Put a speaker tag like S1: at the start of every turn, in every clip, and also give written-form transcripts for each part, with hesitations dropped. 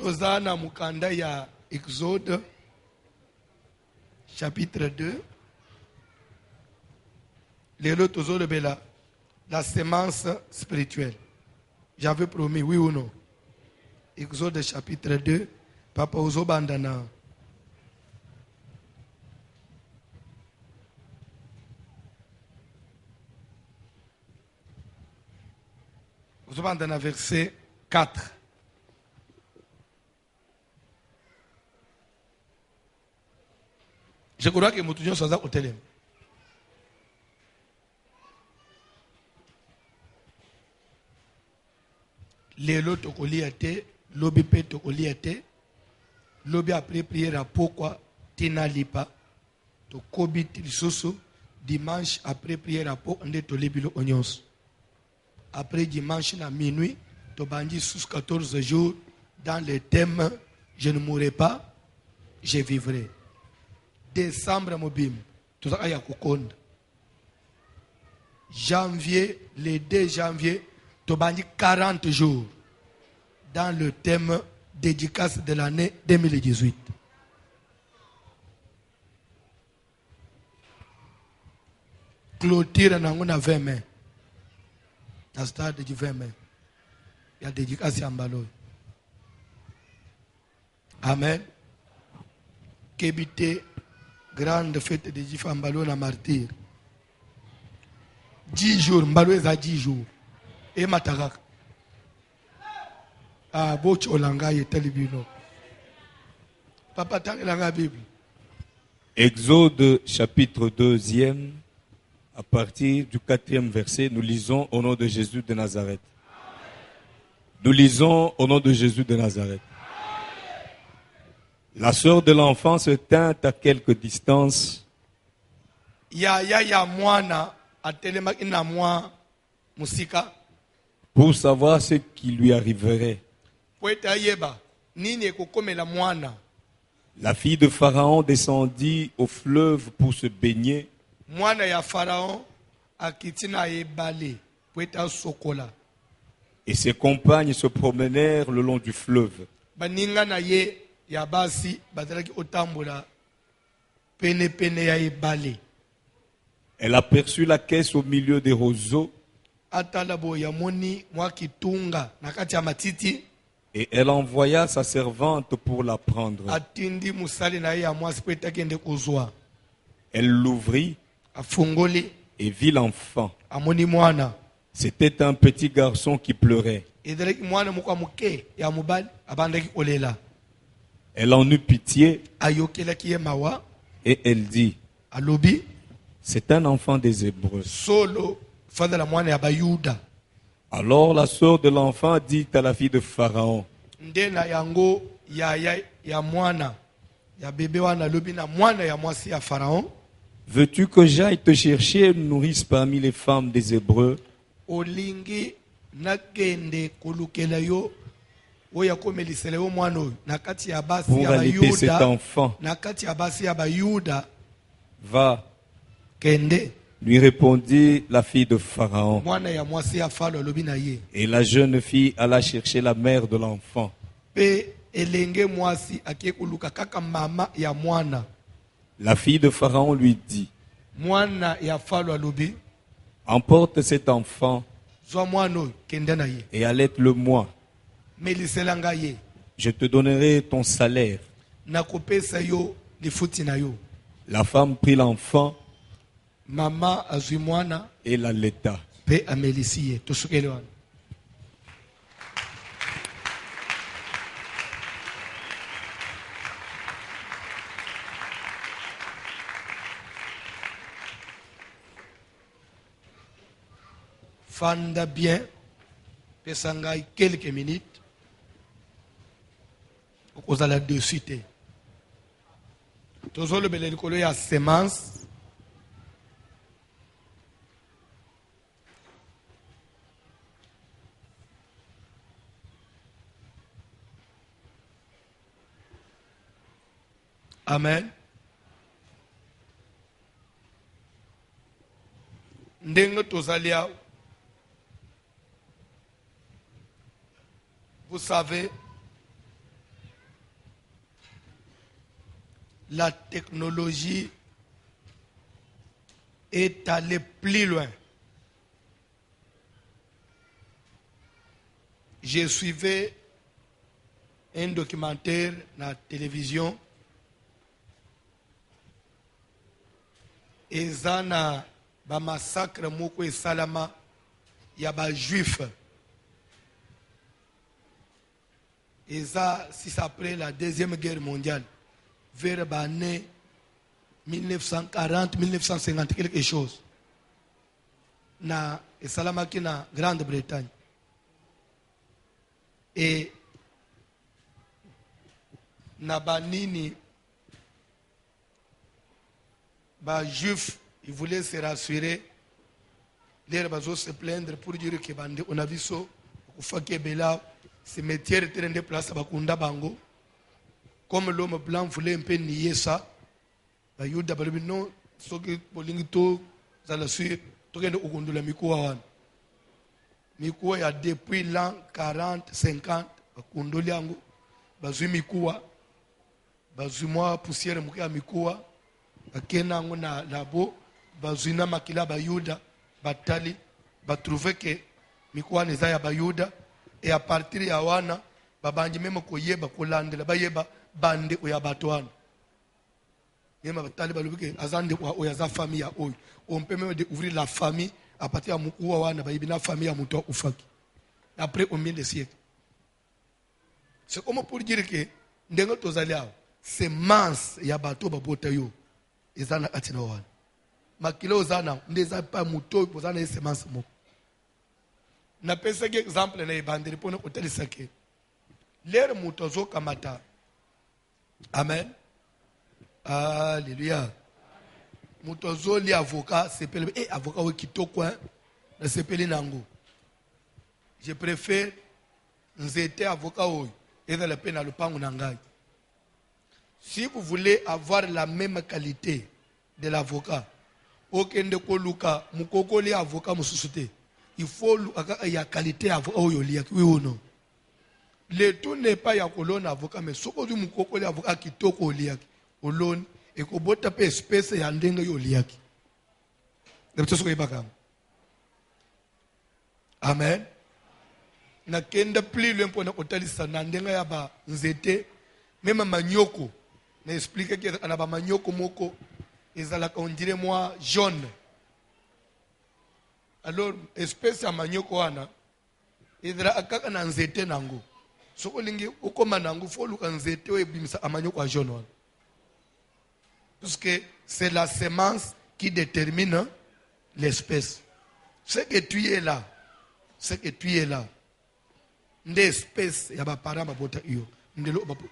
S1: Tozana Mukanda ya Exode, chapitre 2. Lélo Tozo de Bela, la sémence spirituelle. J'avais promis, oui ou non? Exode, chapitre 2. Papa Ozo Bandana. Ozo Bandana, verset 4. Je crois que Moutoudion soit au télé. Lélo tokoli ate, lobi pe tokoli ate, lobi après prière pourquoi tina lipa, to kobi tilisoso, dimanche après prière pour ande to libilo onyos. Après dimanche na minuit, to bandi sous 14 jours dans le thème je ne mourrai pas, je vivrai. Décembre mobim, tout ça ya kokonda. Janvier, le 2 janvier, to bandi 40 jours dans le thème dédicace de l'année 2018. Clôture na 20 mai. La stade du 20 mai. Il y a dédicace à Mbalo. Amen. Kébité, grande fête de Jif Mbalo na martyr. 10 jours, Mbalo est à 10 jours. Et Matarak. Ah, Boch Olanga et Telebino. Papa, t'as la Bible.
S2: Exode chapitre 2e, à partir du 4e verset, nous lisons au nom de Jésus de Nazareth. Nous lisons au nom de Jésus de Nazareth. La sœur de l'enfant se tint à quelque distance.
S1: Ya mwana atelema ina mwa musika.
S2: Pour savoir ce qui lui arriverait. La fille de Pharaon descendit au fleuve pour se baigner. Et ses compagnes se promenèrent le long du fleuve. Elle aperçut la caisse au milieu des roseaux. Et elle envoya sa servante pour la prendre. Elle l'ouvrit et vit l'enfant. C'était un petit garçon qui pleurait. Elle en eut pitié et elle dit, c'est un enfant des Hébreux. Alors la sœur de l'enfant dit à la fille de Pharaon, veux-tu que j'aille te chercher une nourrice parmi les femmes des Hébreux? Pour allaiter cet enfant. Va. Lui répondit la fille de Pharaon. Et la jeune fille alla chercher la mère de l'enfant. La fille de Pharaon lui dit, emporte cet enfant et allaite-le-moi. Je te donnerai ton salaire. La femme prit l'enfant et l'allaita.
S1: Fanda bien, pesangai quelques minutes. Vous allez de suite. Toujours le bel école à sémence. Amen. Ndenge tozalia. Vous savez, la technologie est allée plus loin. Je suivais un documentaire à la télévision et zana ba massacre moko et salama ya ba juif. Et ça, si c'est après la Deuxième Guerre mondiale, vers l'année 1940, 1950, quelque chose. Na salama qui na Grande-Bretagne. Et na banini ba juif, ils voulaient se rassurer. Les bazo se plaindre pour dire que bande on a vu ça, que bela cimetière terrain de place bakunda bango. Comme l'homme blanc voulait un peu nier ça, ba yuda balibi non, ce que bolingito za la suite, to kende ukundula mikuwa wana. Mikuwa ya depuis l'an 40, 50, bakundoli yango, bazui mikuwa, bazui mwa poussière mukia mikuwa, bakena yango na labo, bazui na makila bayuda, batali, batrouve que mikuwa neza ya bayuda, et à partir ya wana, babanji meme koyeba kolandela, bayeba bande oya batwana. Yema batali balubike, azande oya za famille ya oy. On peut même découvrir la famille à partir de Moukoua wana baibina famille à Moutoua Oufaki. Après combien de siècles? C'est comme pour dire que ndengo tozaliao, c'est mince ya bato babota yo. Ezana atina wana. Makilo zana ndeza pa Moutoua pozana c'est mince mo. Na pesa ke exemple na ibandiri pona kotelisa ke. Lere mutozo kamata. Amen. Alléluia. Mutozo li avocat s'appelle avocat ou kitoko hein na s'appelle nango. Je préfère nzete avocat ou et dans la peine à le pango nangai. Si vous voulez avoir la même qualité de l'avocat, okende ko luka mukoko li avocat mususute. Il faut y a qualité avocat ou yoli oui ou non. Le tout n'est pas ya kolon avocat mais soko du mukoko li avocat kitoko liaki olon et ko bota pe espèce ya ndenge yo liaki. Amen. Na kenda plus loin pour na kotalisa na ndenga ya ba nzete même manyoko na explique que na ba manyoko moko ezala on dirait moi jaune. Alors espèce ya manyoko wana idra akaka na nzete nango. Soko lingi ukoma nango fo luka nzete we bimisa amanyoko a jaune wana. Parce que c'est la semence qui détermine l'espèce. Ce que tu es là, l'espèce, il y a des parents qui ont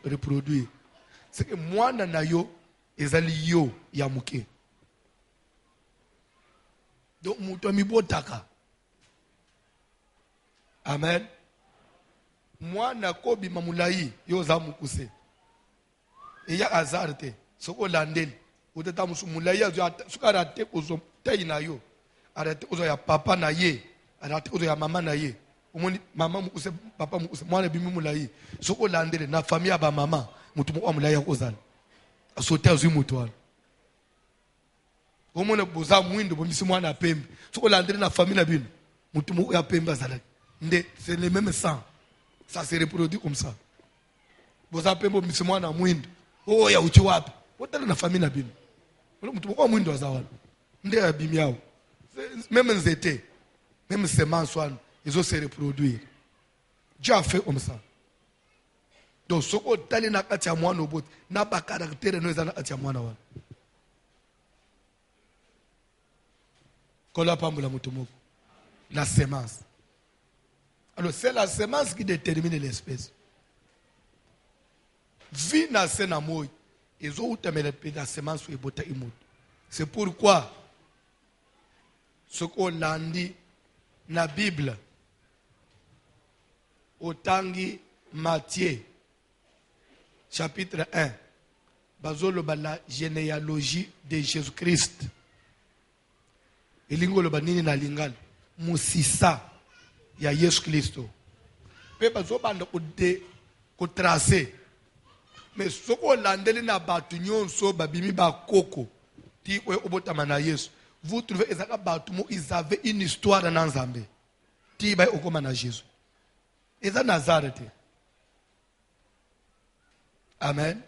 S1: reproduire. C'est que moi, nanayo, ezali yo ya muke. Donc, muto mi botaka. Amen. Moi, nakobi mamulayi, yo za mukuse. Et ya azarte. Soko landeli utata musumulaya suka arate kozo tayi na yo arate kozo ya papa na ye arate kozo ya mama na ye umoni mama mukuse papa mukuse mwana bimi mulayi soko landeli na famille ba mama mutu mwa mulaya kozala asote azwi mutu wana umone boza mwindo bomisi mwana pembe soko landeli na famille na bino mutu mwa ya pembe azala nde c'est le même sang ça se reproduit comme ça boza pembe bomisi mwana mwindo oh ya uchi wapi wotala na famille na bino mtu mko mwindo azawana nde ya bimi yao même nzete même semence wana ils ont se reproduire Dieu a fait comme ça donc soko tali na kati ya mwana obot na ba caractère no ezana kati ya mwana wana kola pambola mutu moko la semence alors c'est la semence qui détermine l'espèce vie na sena moy ils ont utamela la semence ou ebota imut. C'est pourquoi ce qu'on l'a dit na Bible au tangi Matthieu chapitre 1 bazolo la généalogie de Jésus-Christ elingolo banini na lingal musisa ya Yesu Kristo pe bazobanda ko tracer Mais ce qu'on landeli na batu nyonso babimi ba koko ti oyo obotama na Yesu. Vous trouvez ezaka batu mo ils avaient une histoire na Nzambe. Ti ba okoma na Jésus. Eza Nazareth. Amen.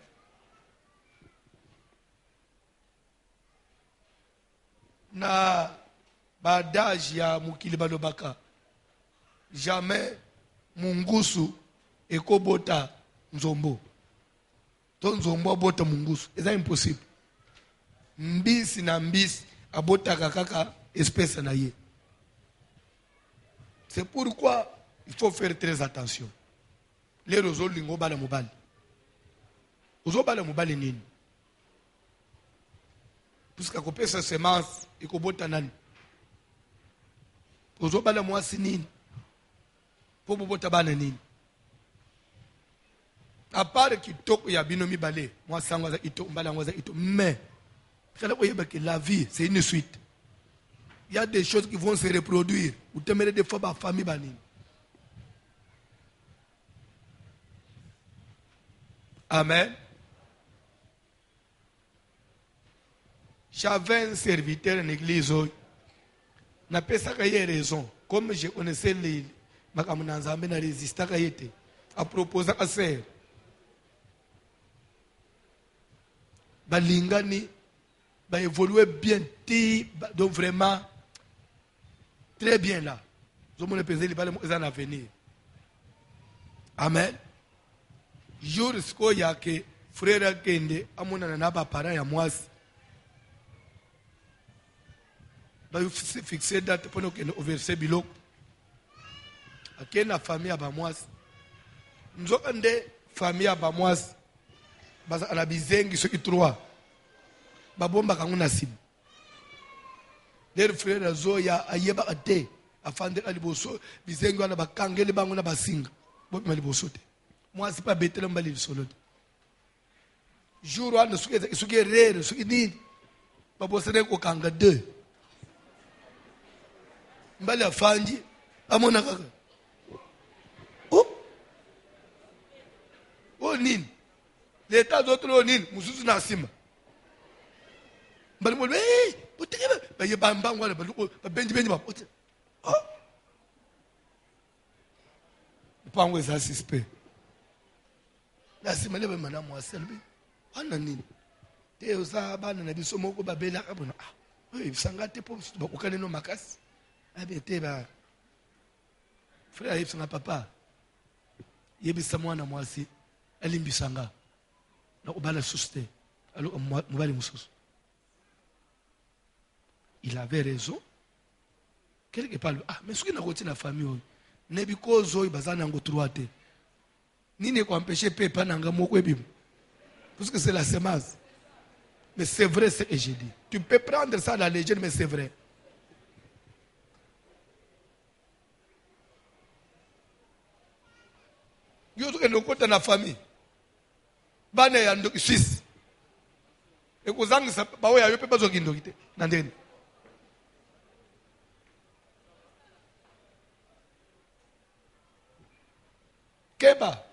S1: Na badage ya mukili balobaka. Jamais mungusu ekobota nzombo. To nzombo abota mungusu. Eza impossible. Mbisi na mbisi abota kaka espèce na ye. C'est pourquoi il faut faire très attention. Les roseaux lingo bala mobali. Ozo bala mobali nini? Puisque kopé sa semence ekobota nani? Ozo bala mwasi nini? Po bota bana nini? À part kitoko ya binomi balé, moi sangwa za ito mbala ngwa za ito, mais la vie c'est une suite. Il y a des choses qui vont se reproduire. Vous t'aimerez des fois ma famille banine. Amen. J'avais un serviteur en église. N'a pas ça qu'il y a raison. Comme je connaissais les Makamunanzambe na résistant à proposer à faire. Balingani va évoluer bien, donc vraiment très bien là. Je me repose les balles en avenir. Amen. Jour où il y a que frère Kende, à mon anaba parent à moi, va fixer date pour nous au verset bilo. À quelle la famille à Bamois? Nous avons des familles à Bamois, basa à la bizengi ceux qui trois. Babomba kanguna sim. Der frère Zoya ayeba ate afande aliboso bizengo na bakangele bango na basinga. Bobi maliboso te. Moi c'est pas betele mbali solo. Jour wana suke rere suke ni babosene ko kanga deux. Mbali afandi amona kaka. Oh nini? L'état d'autres oh nini mususu na sima. Bali mo eh poteba ba ye bamba ngwana ba benji ba pote oh pango eza suspect la simale ba mana mo aselbe ana nini te oza bana na biso moko ba bela ka bona ah eh sangate po ba kokane no makasi abete ba frère yebisanga papa yebisa mwana mwasi alimbisanga na obala suste alo mobali mususu. Il avait raison. Quelque part, ah, mais ce qui n'a pas la famille, ne bikozo ibazana ngo troate. Ni ne ko empêcher pepa nanga moko ebim. Parce que c'est la semence. Mais c'est vrai ce que j'ai dit. Tu peux prendre ça à la légère, mais c'est vrai. Yo to eno kota na famille. Bana ya ndo Suisse. E ko zangisa bawo ya yo pepa zo kindo kite. Nandeni. Keba,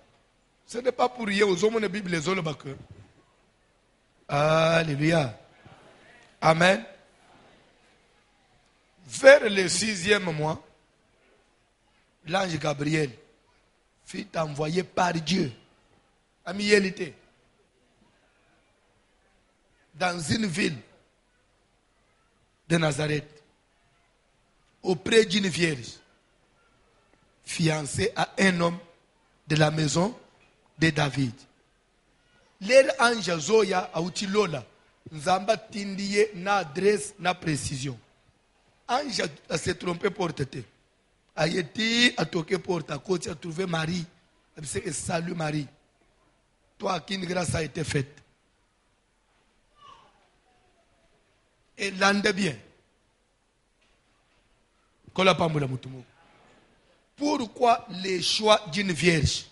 S1: ce n'est pas pour rien aux hommes de la Bible les hommes que. Alléluia. Amen. Vers le 6e mois, l'ange Gabriel fut envoyé par Dieu à Miélité dans une ville de Nazareth auprès d'une vierge fiancée à un homme de la maison de David. L'air ange Zoya a utilola. Nzamba tindiye na adresse na précision. Ange a se trompé pour tete. A été a toqué porte à côté, a trouvé Marie. A dit salut Marie. Toi à qui une grâce a été faite. Et l'ande bien. Pourquoi les choix d'une vierge?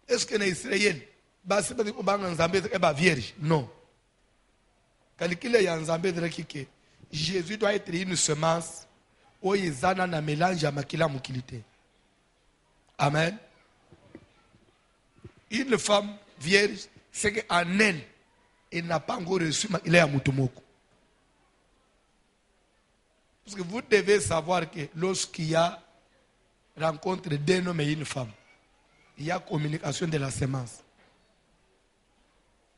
S1: Est-ce que les Israéliens, vierge? Non. Jésus doit être une semence où il y a un mélange à makila mukilité. Amen. Une femme vierge, c'est qu'en elle, elle n'a pas encore reçu, il est à Moutomoko. Parce que vous devez savoir que lorsqu'il y a rencontre d'un homme et une femme, il y a communication de la sémence.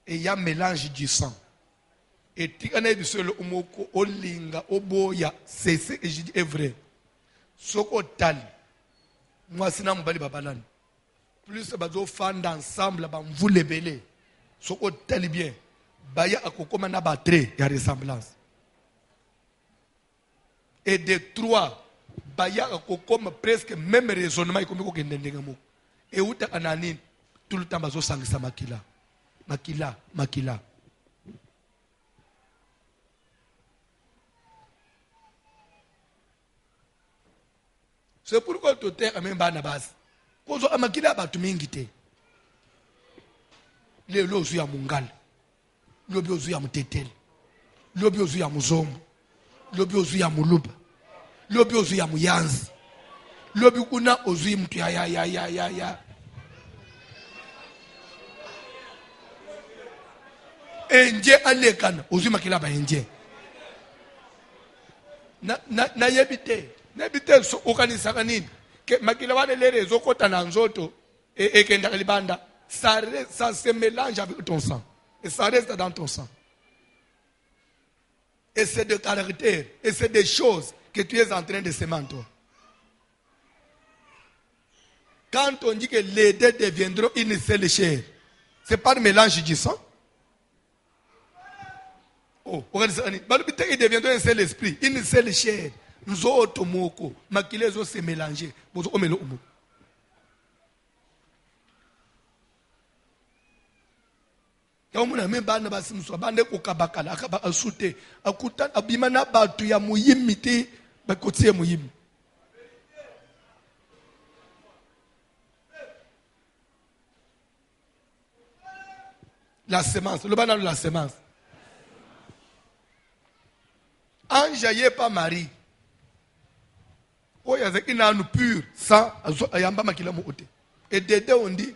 S1: Et il y a mélange du sang. Et c'est ce que je dis est vrai. Soko tali, moi c'est n'a pas babalani. Plus bazo fand ensemble, vous les belé. Soko tali bien, baya akokoma na batre ya ressemblance. Et de trois, baya akokoma presque même raisonnement comme ko kendenga mo. Et uta anani tout le temps bazo sangisa makila. Makila. C'est pourquoi tu es même pas na base. Quand on a makila batu mingi te. Le lozu ya mungal. Lobi ozu ya mutetel. Lobi ozu ya muzombo. Lobi ozu ya muluba. Lobi ozu ya muyanzi. Lobi kuna ozu ya mtu ya. Enje alekana ozu makila ba enje. Na yebite. Nebite so okanisaka nini ke makila wane le rezo kota na nzoto et kenda libanda ça se mélange avec ton sang et ça reste dans ton sang et c'est de caractère et c'est des choses que tu es en train de semer en toi. Quand on dit que les deux deviendront une seule chair, c'est pas le mélange du sang. Oh, ils deviendront un seul esprit, une seule chair. Nous autres moko, makile zo se mélanger, bozo omelo omo. Yamuna me bana basimso bande ko kabakala akaba asute akuta abimana batu ya muyimite bakotie muyimi. La semence, le banane de la semence. Enjaillé par Marie. Oh, il y a une âne pure, sans ayamba makila moote. Et dedans on dit,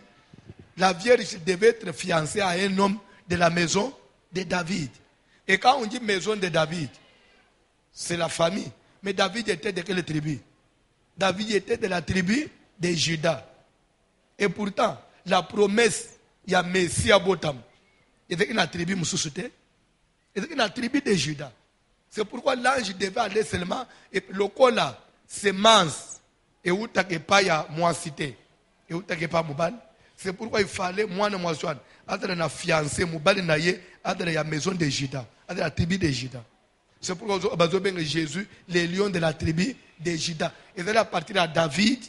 S1: la Vierge devait être fiancée à un homme de la maison de David. Et quand on dit maison de David, c'est la famille. Mais David était de quelle tribu? David était de la tribu de Juda. Et pourtant, la promesse, il y a Messie à Botam. Il y a une tribu Moussoussouté. Il y a une tribu de Juda. C'est pourquoi l'ange devait aller seulement, et le cola, semence, et où t'as pas ya moi cité, et où t'as pas moubal. C'est pourquoi il fallait moi ne moi soin, adre na fiancé moubal naye, adre ya maison de Juda, adre la tribu de Juda. C'est pourquoi Jésus, les lions de la tribu de Juda. Et c'est à partir de David,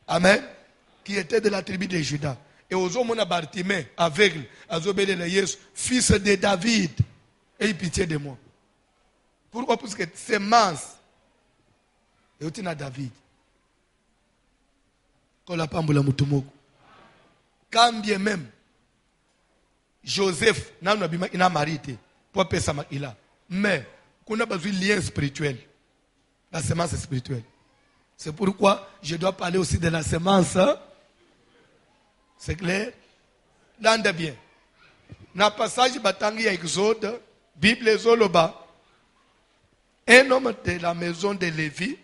S1: amen, qui était de la tribu de Juda. Et aux hommes on a Bartimée, aveugle, azobele le Yesu, fils de David, aie pitié de moi. Pourquoi? Parce que semence et aussi na David. Quand la pambola mutumoko. Quand bien même Joseph n'a pas marité pour payer sa makila. Mais qu'on a besoin de lien spirituel. La semence spirituelle. C'est pourquoi je dois parler aussi de la semence. Hein? C'est clair? L'ande bien. Dans le passage batangi ya Exode, Bible zoloba. Un homme de la maison de Lévi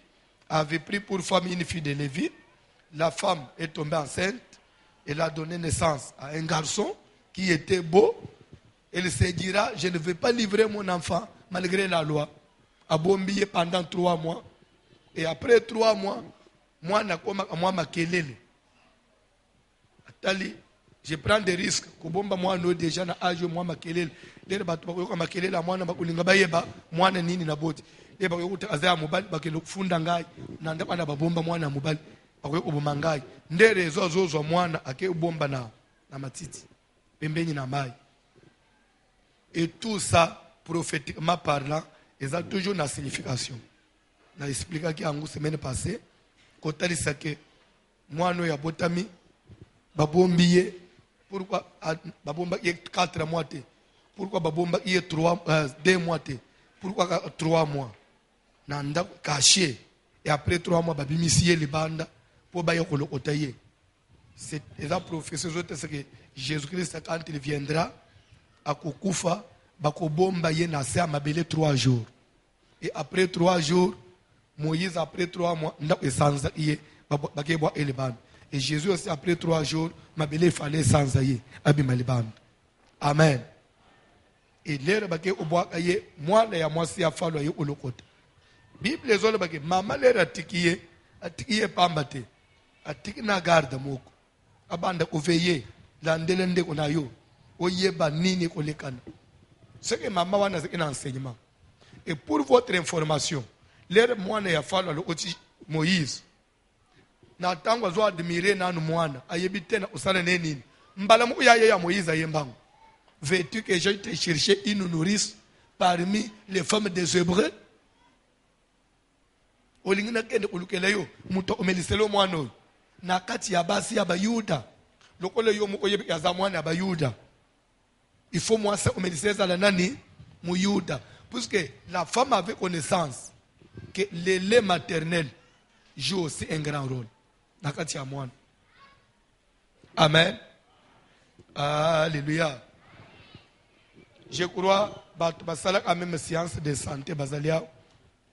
S1: avait pris pour femme une fille de Lévi. La femme est tombée enceinte. Elle a donné naissance à un garçon qui était beau. Elle se dira, je ne vais pas livrer mon enfant malgré la loi. A bombillé pendant 3 mois. Et après 3 mois, moi makelele. Atali, je prends des risques. Kobomba moi no déjà na âge moi makelele. Les batu bakoyoka makelele mwana bakulinga bayeba mwana nini na boti. Les bakoyoka azaya mobali bakelo funda ngai na ndaba na babomba mwana mobali bakoyoka bomangai. Ndere zo mwana ake bomba na matiti. Pembeni na mai. Et tout ça prophétiquement parlant, ils ont toujours une signification. Je expliqué qui la semaine passée, quand il dit que moi, nous, botami, babombiye, pourquoi babomba y 4 mois, pourquoi babomba y 2 mois, pourquoi 3 mois, nanda caché, et après 3 mois, babimisiye les bandes, pour bayer le otaye. C'est la prophétie c'est que Jésus-Christ, quand il viendra, à Kokufa, Bakobomba Yenase à Mabele 3 jours. Et après 3 jours, Moïse, après 3 mois, et Jésus aussi, après 3 jours, Mabele fallait sans aïe, Abimaliban. Amen. Et l'air baké au bois aïe, moi, la moi, si à fallo aïe au locote. Bible les autres baké, maman l'air a tikiye pambate, a tikina garde moko. Abanda veiller landelende konayo oyeba nini kolekana ce que maman wana c'est un enseignement et pour votre information l'air mwana ya falo lo oti Moïse na tango zo admirer nanu mwana ayebi tena usana nini mbala mu ya Moïse ayembango veux-tu que je te chercher une nourrice parmi les femmes des Hébreux olingina kende kulukela yo muto omeliselo mwana na kati ya basi ya bayuda lokole yo muko yebi yazamwana bayuda il faut moi ça omeliseza la nani muyuda puisque la femme avait connaissance que le lait maternel joue aussi un grand rôle na kati ya mwana. Amen. Alléluia. Je crois basala quand même science de santé basalia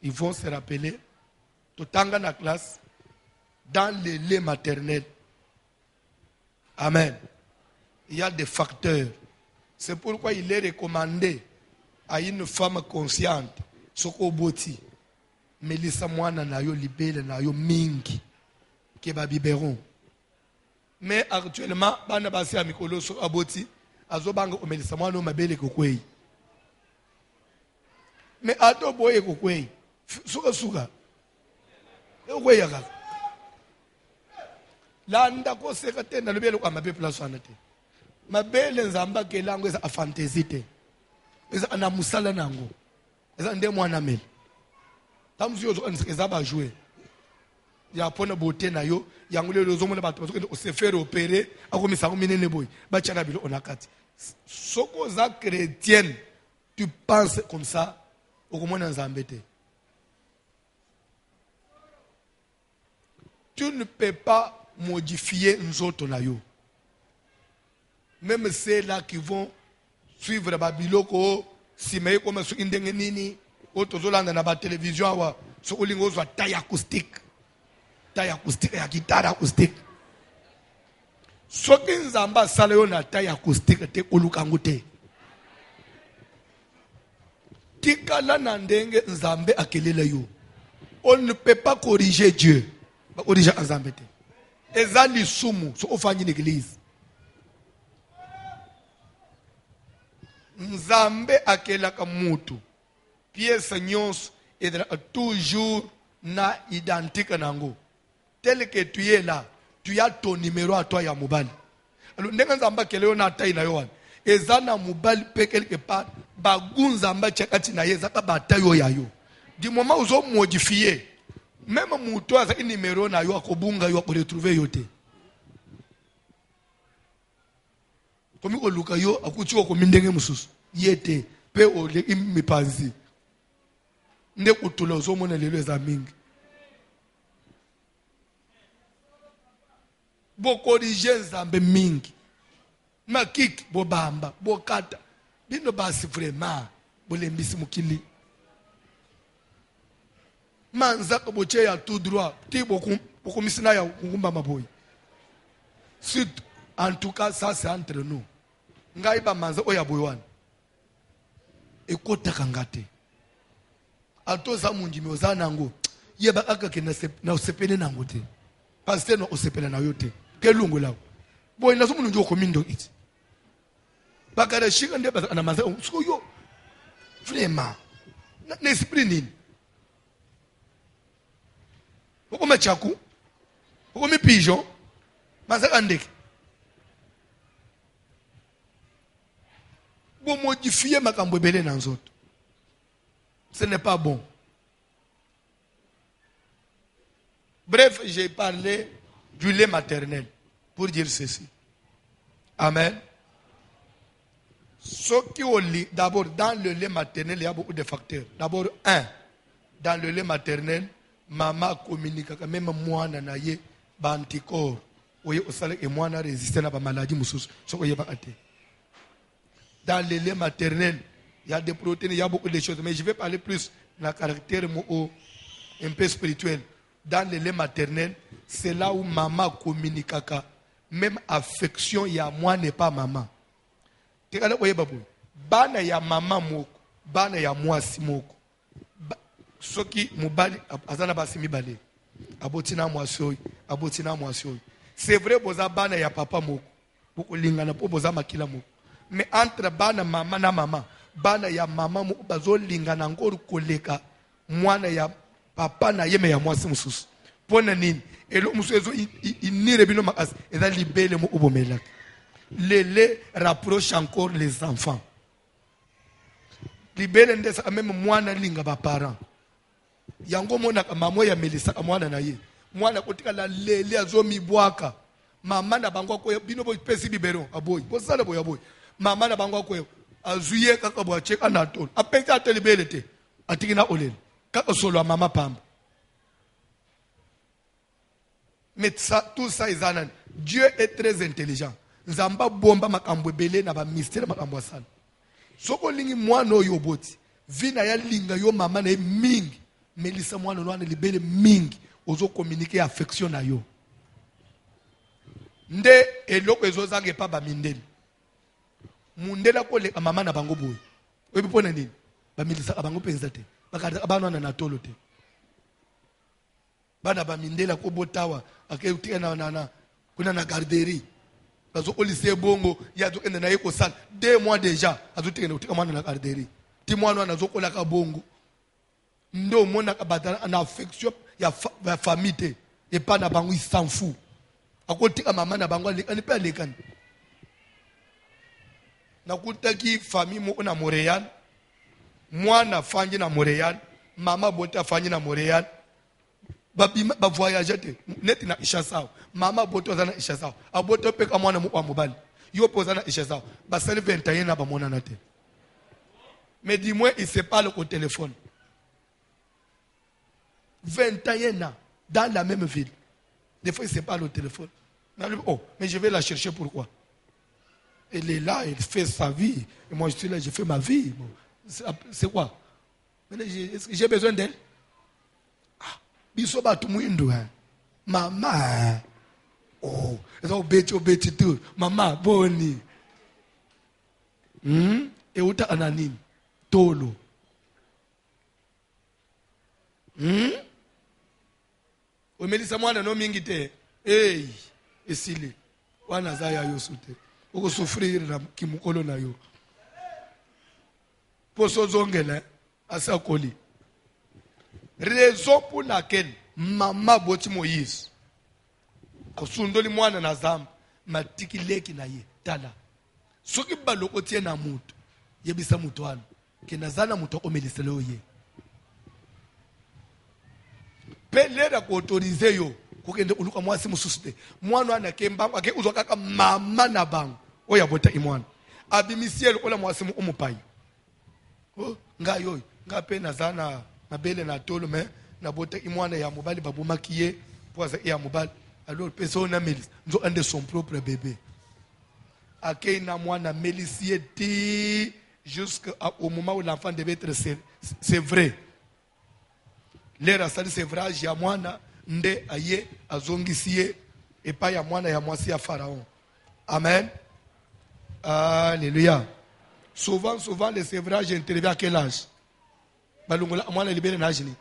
S1: ils vont se rappeler totanga na classe dans le lait maternel. Amen. Il y a des facteurs. C'est pourquoi il est recommandé à une femme consciente, soko boti, melisa mwana na yo libele na yo mingi, ke ba biberon. Mais actuellement, bana basi a mikolo so aboti, azobanga o melisa mwana o mabele kokwei. Mais ato boye kokwei, suka. Kokwei yaka. Landa ko seka tena lobelo kwa mabe place wana te mabele nzamba ke lango eza a fantasy te eza ana musala nango eza nde mwana mele tamzi yo zo eza ba jouer ya pona beauté na yo yango le zo mona bato bazo ko se faire opérer akomisa ko minene boy ba tshana bilo onakati soko za chrétienne tu penses comme ça okomona nzambe te. Tu ne peux pas modifier nzoto na yo. Même ceux-là qui vont suivre Babiloko, si me comme sur indenge nini, otozolanda na ba télévision awa, so olingo zo taille acoustique ya guitare acoustique. Soki nzamba sala yo na taille acoustique te olukango te. Tikala na ndenge nzambe akelela yo. On ne peut pas corriger Dieu. Ba corriger nzambe te. Ezali sumu so ofanyi l'église. Nzambe akelaka mutu. Pièce nyonso et toujours na identique nango. Tel que tu es là, tu as ton numéro à toi ya mobile. Alors ndenga nzamba keleo na tayi na yo. Ezana mobile pe quelque part bagunzamba chakati na yezaka batayo ya yo. Du moment où ils modifié, même mouto a un numéro na yo akobunga yo pour retrouver yo te. Comme ko luka yo akuti ko mindenge mususu. Yete pe o le imipanzi. Nde kutula zo mona lelo ezamingi. Bo corriger nzambe mingi. Makiki bo bamba, bo kata. Bino basi vraiment bo lembisi mukili. Manza boche ya tout droit ti beaucoup misina ya ngumba maboy. En tout cas ça c'est entre nous. Ngai ba manza oya boywan. Ekota kangate. Alto za munjimi ozana ngo. Yeba aka ke na osepene nango te. Pasteur no osepena na yo te. Kelungu lawo. Boy na somuntu njo komindo it. Bakara shika nde ba na manza so yo. Vraiment. Na esprit nini? Pourquoi me tchakou? Pourquoi me pigeon? Mazaka ndeke. Bon modifier ma kambwebele dans autres. Ce n'est pas bon. Bref, j'ai parlé du lait maternel pour dire ceci. Amen. Ce qui au lit, d'abord dans le lait maternel, il y a beaucoup de facteurs. D'abord, dans le lait maternel, maman communique même moi nanaye ba anticorps oye osala et moi na résister na ba maladie mususu soko yeba ate. Dans les laits maternels, il y a des protéines, il y a beaucoup de choses, mais je vais parler plus dans le caractère un peu spirituel. Dans les laits maternels, c'est là où maman communique. Même affection, il y a moi n'est pas maman. Tu regardes, oye babu, bana ya maman moko, bana ya moi si moko. Soki mubali azana basi mibale. Abotina moi soy, abotina moi soy. C'est vrai boza bana ya papa moko. Boko lingana po boza makila moko. Mais entre bana mama na mama, bana ya mama moko bazo lingana ngoro koleka mwana ya papa na yeme ya mwasi mususu. Pona nini? Elo mususu inire bino makas eza libele mo ubomelaka. Le lait rapproche encore les enfants. Libele ndesa même mwana linga ba parents. Yango mona mama ya Melissa mwana na ye. Mwana kotika la lele azomi bwaka. Mama na bango ko bino bo pesi bibero aboy. Bo sala boy aboy. Mama na bango ko azuye kaka bo cheka na tolo. Apeka telebele te. Atikina olele. Kaka solo mama pamba. Mais ça, tout ça est anan. Dieu est très intelligent. Nzamba bomba makambo belé na ba mystère makambo sana. Soko lingi mwana oyo boti. Vina ya linga yo mama na mingi. Melissa mwana no libele mingi. Ozo communiquer affection na yo. Nde eloko ezo zange pa ba mindeli. Mundela ko le mama na bango boy. Obi pona nini? Ba Melissa abango penza te. Bakada abana na tolo te. Bana ba mindela ko botawa akeutika na kuna na garderie. Bazo olise bongo ya zo enda na yeko sala 2 mois déjà azotika na utika mwana na garderie. Ti mwana na zo kola ka bongo. Ndo mona ka batana na affection ya famille te et pas na bango il s'en fout. Akotika mama na bango ani pe alekani. Na kutaki famille mo na Montréal. Mwana fangi na Montréal, mama bota fangi na Montréal. Ba voyager te net na Ishasao. Mama boto zana Ishasao. Aboto peka mwana mu wa mobile. Yo pozana Ishasao. Ba sali 21 na ba mona na te. Mais dis-moi il se parle au téléphone. 21 ans dans la même ville. Des fois il se parle au téléphone. Oh, mais je vais la chercher pourquoi? Elle est là, elle fait sa vie. Et moi je suis là, je fais ma vie. Bon. C'est quoi? Est-ce que j'ai besoin d'elle? Ah, bisoba tumuindu hein. Maman. Oh, c'est obeti tout. Maman, boni. Et uta ananime. Tolo. Omelisa mwana no mingi te. Hey, esile. Wana zaya yo sute. Oko souffrir na kimukolo na yo. Poso zongela asakoli. Raison pour laquelle mama boti Moïse asundoli mwana na zamba matikileki na ye tala. Soki baloko tie na mutu yebisa mutu wana kenazana mutu omelisele ye. Pelera ko autoriser yo kokende uluka mwasi mususte. Mwana wana kemba ake uzokaka mama na bango oya bota imwana. Abimisiel ola mwasi mu omupai. Oh, ngayo ngape nazana mabele na tolo me na bota imwana ya mobali babuma kiye poza ya mobali alors personne Melis nzo ande son propre bébé akei na mwana Melisie ti jusqu'au moment où l'enfant devait être c'est vrai l'era sali c'est vrai ya mwana nde aye azongisie et pas ya mwana ya mwasi ya Pharaon. Amen. Alléluia. Souvent, les sévrages interviennent à quel âge? Moi, les libérés n'âge ni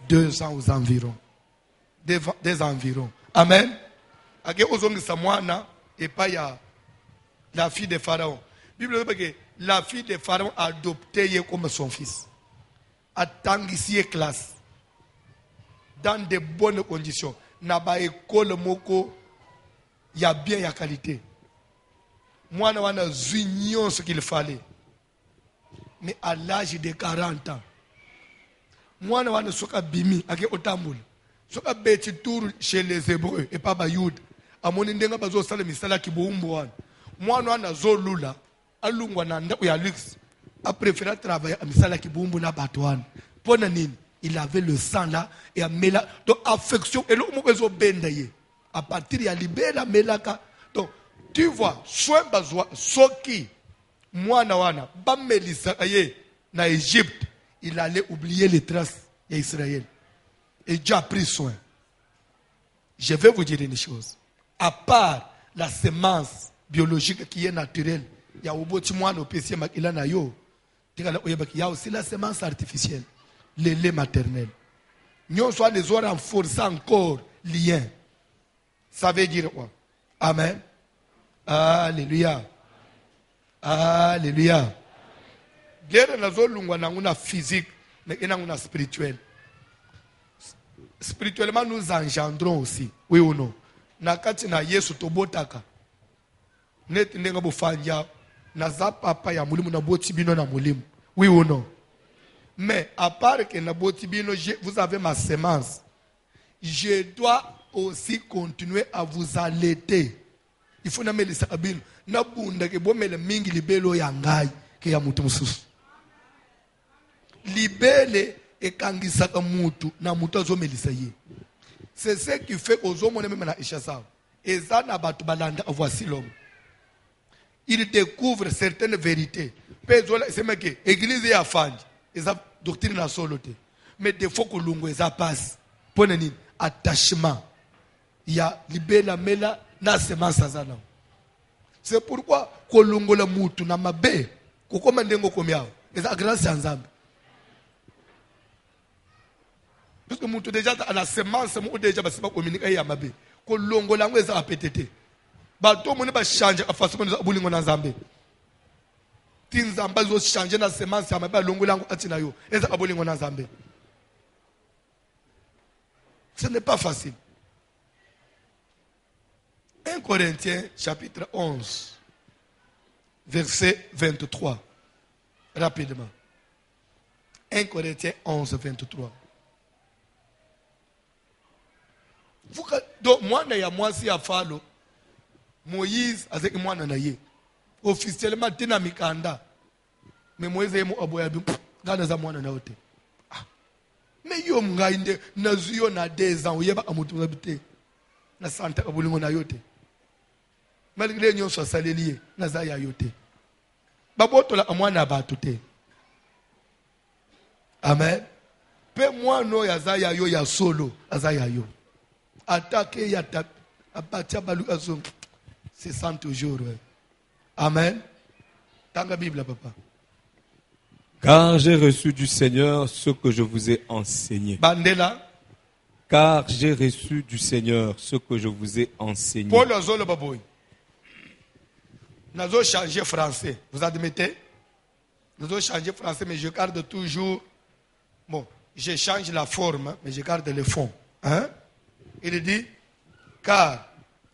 S1: 2 ans aux environs. Des environs. Amen. Et pas la fille de Pharaon. La Bible dit que la fille de Pharaon a adopté comme son fils. A tangissié classe. Dans de bonnes conditions. N'a pas école moko. Il y a bien, il y a qualité. Moi, je n'ai ce qu'il fallait. Mais à l'âge de 40 ans, moi, je suis bimi, je suis tour chez les Hébreux et pas Bayoud. À mon indenga bazo sala misala ki boumbo. Moi, je suis lula. Alungwa na ndaku ya luxe. A préféré travailler à misala ki boumbo na batouane. Ponanine, il avait le sang là et a mela. Donc affection et l'homme bezo bendaye. à partir de libela melaka. Donc, tu vois, soin bazwa, soki, mwana wana, bamelisa aye, na Égypte, il allait oublier les traces d'Israël. Et Dieu a pris soin. Je vais vous dire une chose. À part la semence biologique qui est naturelle, il y a aussi la semence artificielle, le lait maternel. Nous sommes les autres renforcer encore lien. Ça veut dire quoi? Amen. Alléluia. Alléluia. Guerre na physique, mais na spirituel. Spirituellement, nous engendrons aussi. Oui ou non? Nakati na Yesu tobotaka. Net ndenga bofanja. Naza papa ya mulimu na boti bino na mulimu. Oui ou non? Mais à part que na boti bino, vous avez ma semence. Je dois aussi continuer à vous allaiter. Il faut nameli sabino. Na bunda ke bomele mingi libelo ya ngai ke ya mutu mususu. Libele ekangisaka mutu na mutu azomelisa ye. C'est ce qui fait aux hommes même na ishasa. Eza na batu balanda voici l'homme. Il découvre certaines vérités. C'est que l'église est à faire. Eza doctrine na solote. Mais des fois que lungo eza passe. Poneni attachement. Il y a libela mela na semence azana. C'est pourquoi kolungo la mutu na mabe kokoma ndengo komiao. Eza grâce ya Nzambe. Parce que mutu déjà à la semence mu déjà ba sima communiquer ya mabe. Kolongo lango eza apetete. Bato mone ba changer a façon na bulingo na Nzambe. Tinzamba zo changer na semence ya mabe longo lango atina yo. Eza abolingo na Nzambe. Ce n'est pas facile. 1 Corinthiens chapitre 11 verset 23. Rapidement. 1 Corinthiens 11 23. Donc, moi, si à Falo, Moïse, avec moi, officiellement, Tina Mikanda. Mais Moïse est mon aboyabi, Ganaza moi, naote. Mais yo m'gainde, nazuyo na 2 ans, yeba amutu habité. Na santa abulingo na yote. Malgré nyon so salelier, nazaya yote. Baboto la amwana batute. Amen. Pe moi no yazaya yo ya solo, azaya yo. Attaquer ya tap abatia balu azon. C'est ça toujours. Amen. Tanga Bible papa.
S2: Car j'ai reçu du Seigneur ce que je vous ai enseigné.
S1: Bandela.
S2: Car j'ai reçu du Seigneur ce que je vous ai enseigné.
S1: Paul Azolo Baboy. Nous avons changé français. Vous admettez? Nous avons changé français, mais je garde toujours. Bon, je change la forme, mais je garde le fond. Hein? Il dit, car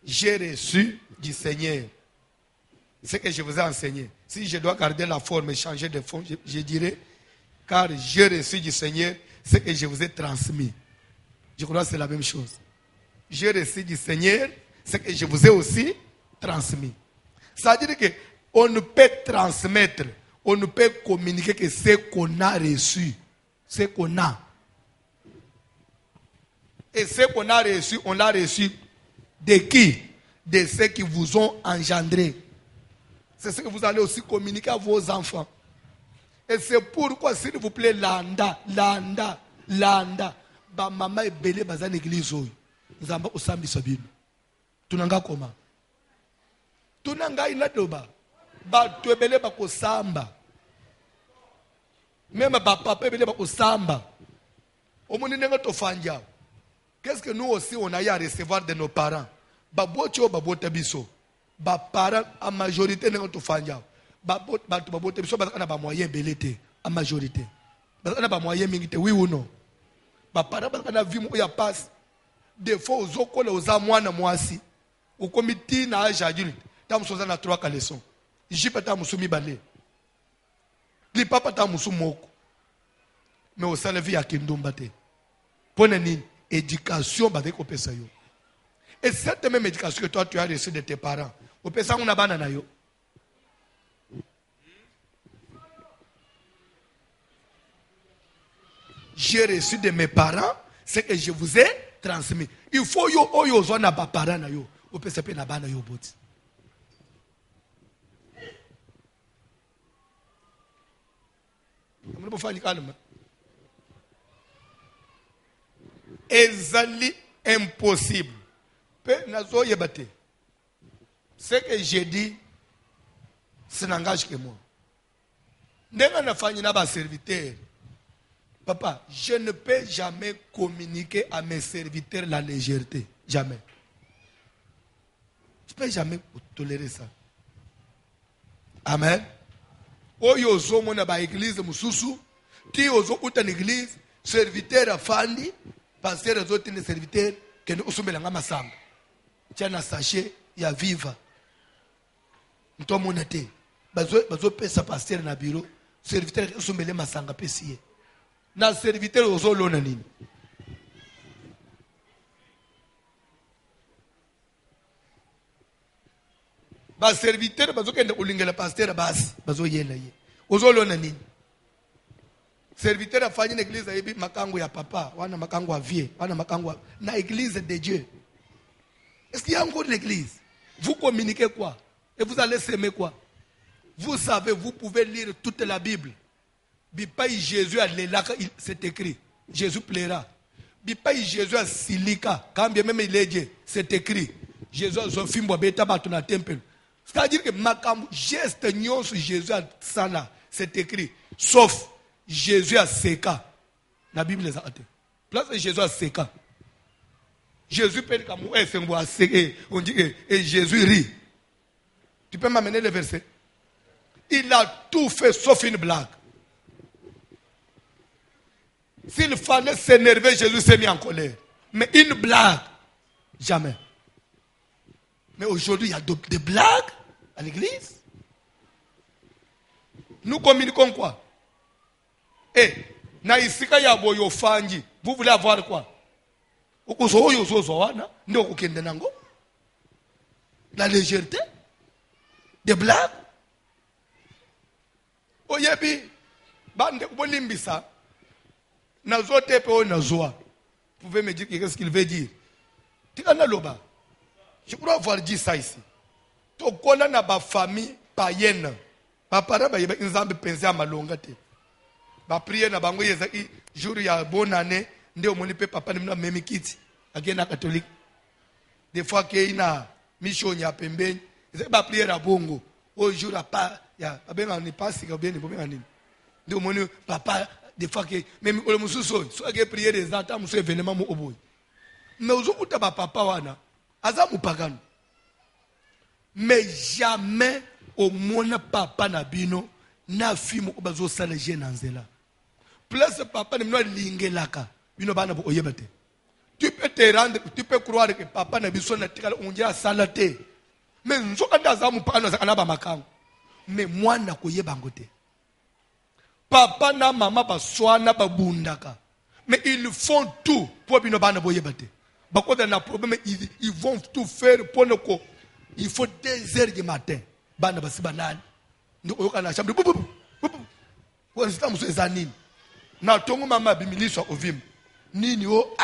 S1: j'ai reçu du Seigneur ce que je vous ai enseigné. Si je dois garder la forme et changer de fond, je dirais, car j'ai reçu du Seigneur ce que je vous ai transmis. Je crois que c'est la même chose. J'ai reçu du Seigneur ce que je vous ai aussi transmis. Ça veut dire qu'on ne peut transmettre, on ne peut communiquer que ce qu'on a reçu. Ce qu'on a. Et ce qu'on a reçu, on l'a reçu de qui? De ceux qui vous ont engendré. C'est ce que vous allez aussi communiquer à vos enfants. Et c'est pourquoi, s'il vous plaît, landa. Ba mama ebele baza l'église oyo. Nzamba osambi sabino. Tunanga koma. Tunanga inadoba. Ba tuebele bako samba. Même ba papa ebele bako samba. Omoni nenga tofanja. Qu'est-ce que nous aussi on a eu à recevoir de nos parents? Babocho babota biso. Ba parents en majorité nenga tofanja. Babota biso bazana ba moyen belete en majorité. Bazana ba moyen mingite oui ou non? Ba parents bazana vie mo ya passe. Des fois ozokola oza mwana mwasi. Ukomiti na âge adulte. Tamu soza na 3 leçons. Jipa tamu sumi balé. Li papa tamu sumoko. Mais au sein de vie à Kindomba te. Pone nini? Éducation avec au pesa yo. Et cette même éducation que toi tu as reçue de tes parents, au pesa on a banana yo. J'ai reçu de mes parents ce que je vous ai transmis. Il faut yo oyo zo na ba parents na yo, o pese pe na bana yo boti. Amuna bofani kalma. Ezali impossible. Pe nazo yebate. Ce que j'ai dit, ça n'engage que moi. Ndenga na fanyi na ba serviteur. Papa, je ne peux jamais communiquer à mes serviteurs la légèreté. Jamais. Je ne peux jamais tolérer ça. Amen. Oyo zo mona ba église mususu, ti ozo uta l'église, serviteur afandi, pasteur ozo tine serviteur que nous usumela nga masamba. Tiana sachet ya viva. Nto mona te. Bazo pesa pasteur na bureau, serviteur usumele masanga pesiye. Na serviteur ozo lona nini. Ba serviteur bazo kende ulingela pasteur basi bazo yela ye. Ozo lona nini. Serviteur afanye na église yebi makango ya papa, wana makango ya vie, wana makango na église de Dieu. Est-ce qu'il y a encore l'église? Vous communiquez quoi? Et vous allez s'aimer quoi? Vous savez, vous pouvez lire toute la Bible. Bipaï Jésus a l'élaka, c'est écrit. Jésus plaira. Bipaï Jésus a silika. Quand bien même il est Dieu, c'est écrit. Jésus a zofimbo beta batuna temple. C'est-à-dire que makam geste nyon sur Jésus a sana, c'est écrit. Sauf Jésus a seka. La Bible les a hâtés. Place Jésus a seka. Jésus peut comme on dit et Jésus rit. Tu peux m'amener le verset? Il a tout fait sauf une blague. S'il fallait s'énerver, Jésus s'est mis en colère. Mais une blague, jamais. Mais aujourd'hui, il y a des blagues à l'église. Nous communiquons quoi? Eh, naisika ya boyo fanji. Vous voulez avoir quoi? La légèreté? Des blagues? Oyebi, bande bolimbisa. Nazote pe nazoa. Vous pouvez me dire qu'est-ce qu'il veut dire? Tikana loba. Je crois avoir dit ça ici. Tokola na ba famille païenne. Ba para ba yeba nzambe penser à malonga te. Ba prier na bango yeza jour ya bonne année, nde omoni pe papa nimna memi kiti. Agena catholique. Des fois que ina mission ya pembeni, c'est ba prier na bongo. Au jour a pas ya abenga ni pasi ka bien ni bobenga nini. Nde omoni papa des fois que même le mususo soit que prier des attentes muso événement mo oboy. Mais ozokuta ba papa wana azamu pagano. Mais jamais au mona papa na bino na fimo obazo sala jeune nzela. Plus papa ne mno lingelaka bino bana bo oyebate. Tu peux te rendre, tu peux croire que papa na biso na tikala onja salate. Mais nzoka ndazamu pagano zakana ba makango. Mais moi na koyeba ngote. Papa na maman ba swana ba bundaka. Mais ils font tout pour bino bana bo oyebate. Quand on a un problème, ils vont tout faire pour nous. Il faut 2 heures du matin. Bana basi banane. Nous on a la chambre. On s'est amusé les années. Na tongo mama bimiliswa ovim. Nini o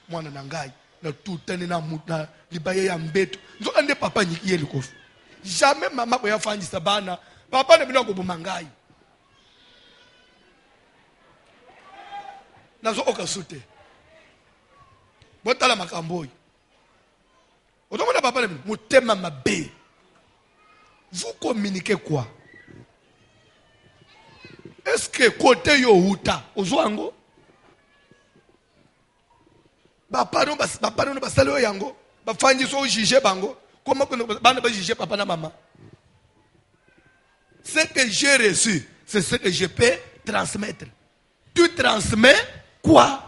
S1: mwana nangai. Na tout tene na muta libaye ya mbeto. Nzo ande papa nyikiye likofu. Jamais mama ko yafanyisa bana. Papa ne bino ko bumangai. Nazo okasute. Botala makamboy. Otomona papa ne mutema mabe. Vous communiquez quoi? Est-ce que côté yo huta ozwango? Papa no basalo yango. Ba fanyi so juger bango. Comment bana ba juger papa na maman? Ce que j'ai reçu, c'est ce que je peux transmettre. Tu transmets quoi?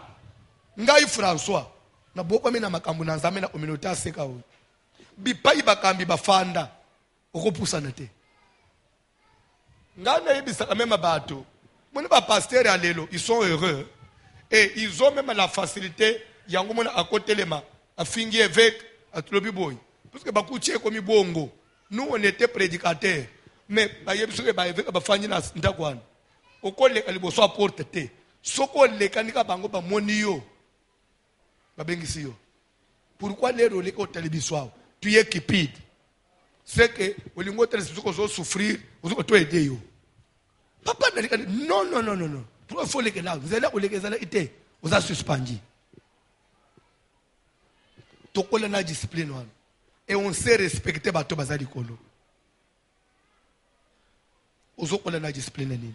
S1: Ngai François. Na boko mina makambu na nzame na communauté aseka o. Bipai bakambi bafanda. Okopusa nate. Ngana yebisa même bato. Moni ba pasteur à lelo, ils sont heureux et ils ont même la facilité yango mona à côté lema a fingi évêque à Tlobi boy. Parce que bakutie komi bongo. Nous on était prédicateurs mais ba yebiso ke ba évêque ba fanyi na ndakwana. Okole kaliboso apporte te. Soko le kanika bango ba moni yo. Babengisi yo. Pourquoi les relais au télévision? Tu es cupide. C'est que au lingo télévision qu'on souffrir, vous allez aider. Papa non, non, non, non, non. Pourquoi il faut les là? Vous allez là où les gens étaient, vous avez suspendu. Toko la discipline. Et on sait respecter bateau bazali kolo. Ozoko la discipline ni.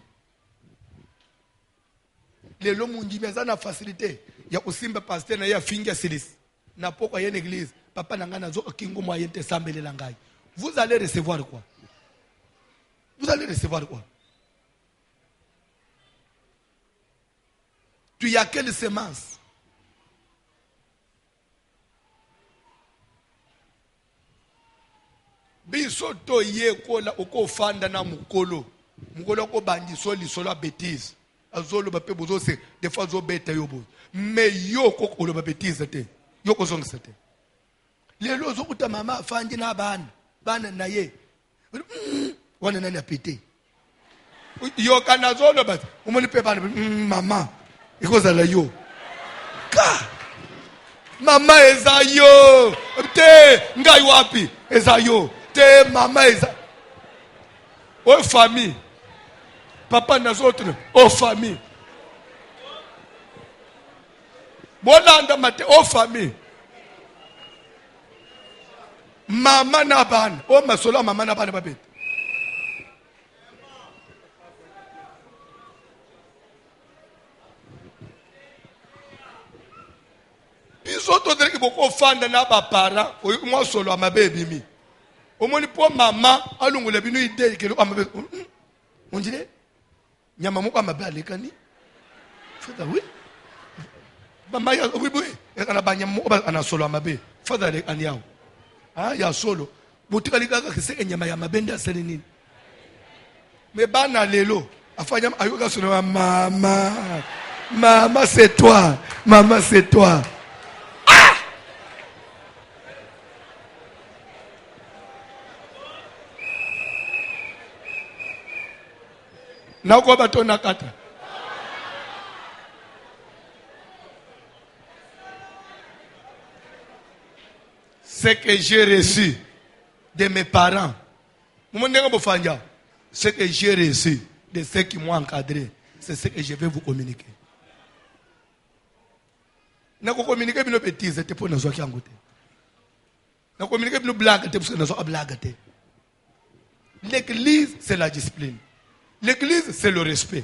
S1: Les lois mundi mais na facilité. Ya osimba pasteur na ya finga silis. Na poko ya église. Papa nangana zo kingo moyen te sambele langai. Vous allez recevoir quoi? Vous allez recevoir quoi? Tu y a quelle semence? Biso to ye kola oko fanda na mukolo. Mukolo ko bandi soli solo bêtise. Azolo ba pe bozo se des fois zo beta yo bozo. Mais yo ko ko ba bêtise te. Yo ko zonga te. Lelo zo kuta mama fandi na bana na ye. Wana nani apete. Yo kana zolo ba. Umoni pe bana mama. Ikoza la yo. Ka. Mama ezayo. Te ngai wapi? Ezayo. Te mama eza. Aux famille. Papa nas autres. Aux famille. Bolanda mate aux famille. Mama naban. Oh masolo mama naban babet. Bisoto dere ki boko fanda na ba para. O mo solo amabebi mi. Omoni po mama alungule binu ide ke lo amabe. Onjile? Nyama moko amabe alekani. Fada oui. Mama ya oui oui. Ekana banya moko ana solo amabe. Fada le aniao. Ah ya solo. Botika likaka kise nyama ya mabenda selenini. Me bana lelo afanya ayoka solo mama. Maman c'est toi. Maman c'est toi. Ce que j'ai reçu de mes parents, ce que j'ai reçu de ceux qui m'ont encadré, c'est ce que je vais vous communiquer. Je vais communiquer nos bêtises, c'est pour nous autres. Je vais communiquer nos blagues, c'est pour nous autres blagues. L'église, c'est la discipline. L'église, c'est le respect.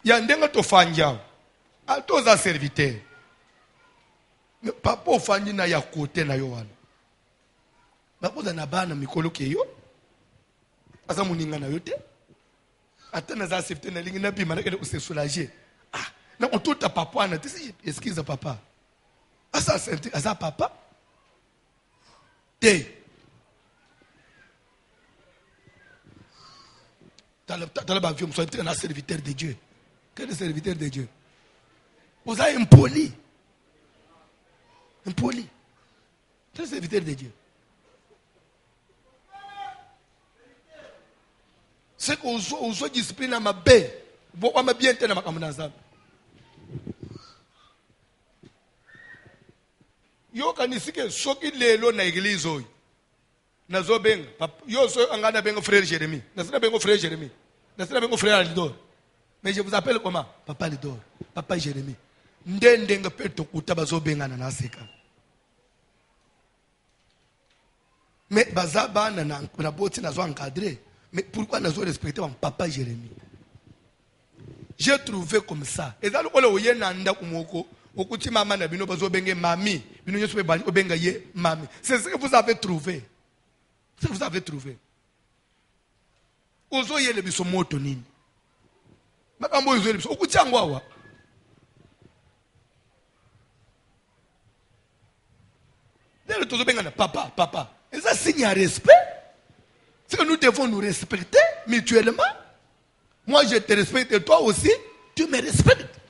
S1: Il y a un dingue to fanja. A tous un serviteur. Mais papa au fanja na ya côté na yohan. Papa dans na bana mikolo ke yo. Asa muninga na yote. Ata na za serviteur na lingi na bima na kele se soulager. Ah, na on tout ta papa na tisi excuse papa. Asa senti asa papa. Te dans le un serviteur de Dieu. Quel serviteur de Dieu? Vous avez impoli. Impoli. Quel serviteur de Dieu? C'est qu'on soit discipliné à ma baie. Vous voyez bien tenir ma camarade. Yo kanisike soki lelo na église oyo. Nazo benga yo so angana benga frère Jérémie. Nasina benga frère Jérémie. Nasina benga frère Alidor. Mais je vous appelle comment? Papa Alidor, papa Jérémie. Ndende nga peto kutabazo benga na naseka. Mais bazaba na boti nazo encadré. Mais pourquoi nazo respecter mon papa Jérémie? J'ai trouvé comme ça. Et ça le kole oye nanda kumoko. Okuti mama na bino bazo benga mami. Bino nyoso be benga ye mami. C'est ce que vous avez trouvé. Ce que vous avez trouvé. Ozo yele biso moto nini? Makambo ozo yele biso. Okuti angwawa. Dès tozo benga na papa, papa. Et ça signe un respect. C'est que nous devons nous respecter mutuellement. Moi je te respecte et toi aussi, tu me respectes.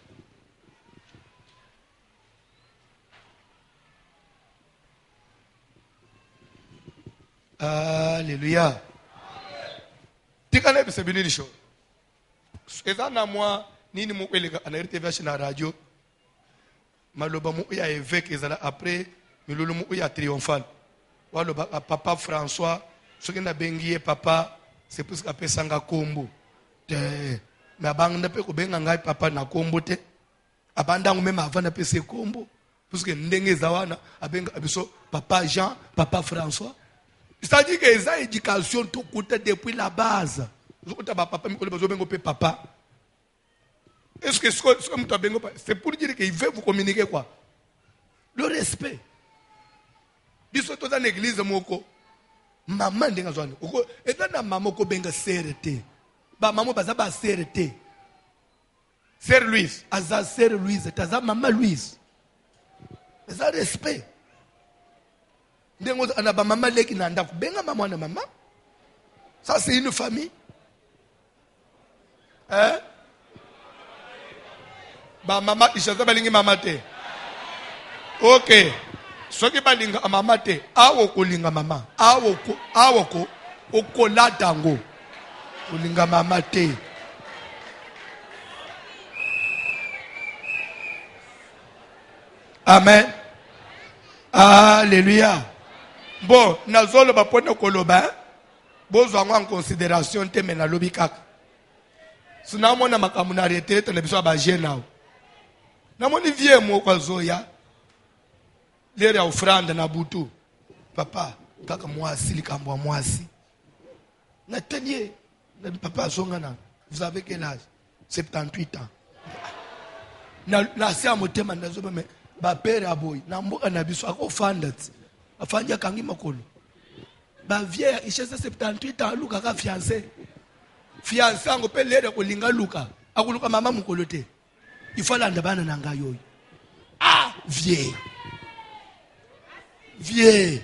S1: Alléluia. Tikana bise binini show. Eza na moi nini mu elega ana RTV na radio. Maloba mu ya évêque ezala après milulu mu ya triomphal walo papa François soki na bengi papa c'est plus kapesanga kombo te mais abanga pe ko benga ngai papa na kombo te abanda ngome mavana pese kombo parce que ndenge zawana abenga abiso papa Jean papa François. C'est-à-dire que les éducation tout coûte depuis la base. Papa. Est-ce que c'est pour dire qu'il veut vous communiquer quoi? Le respect. Ils sont dans l'église moko. Maman denga zwane. Et dans la maman ko benga serete. Ba maman baza ba serete. Sœur Louise, aza sœur Louise, taza maman Louise. C'est ça respect. Ça c'est une famille. Hein? Ba maman ishaza balingi mama te. OK. Soki balinga mama te, awo kolinga mama. Awoko okolata ngo. Kolinga mama te. Amen. Alléluia. Bon, nazolo ba pona koloba. Bozwa en considération te mena lobi kaka. Sina mona makamuna retraite na biso ba jeune. Na moni vie mo kwa zoya. Lere ya offrande na butu. Papa, kaka mwasi likambwa mwasi. Na tenier, na papa zongana. Vous avez quel âge? 78 ans. Na sia motema nazoba me ba père aboy na mboka na biso akofanda ti. Afanja kangi makolo. Ba vieille ishesa 78 ans luka ka fiancé. Fiancé ngo pe lere ko linga luka. Akuluka mama mukolo te. Ifala ndabana na ngayo. Ah, vieille. Vieille.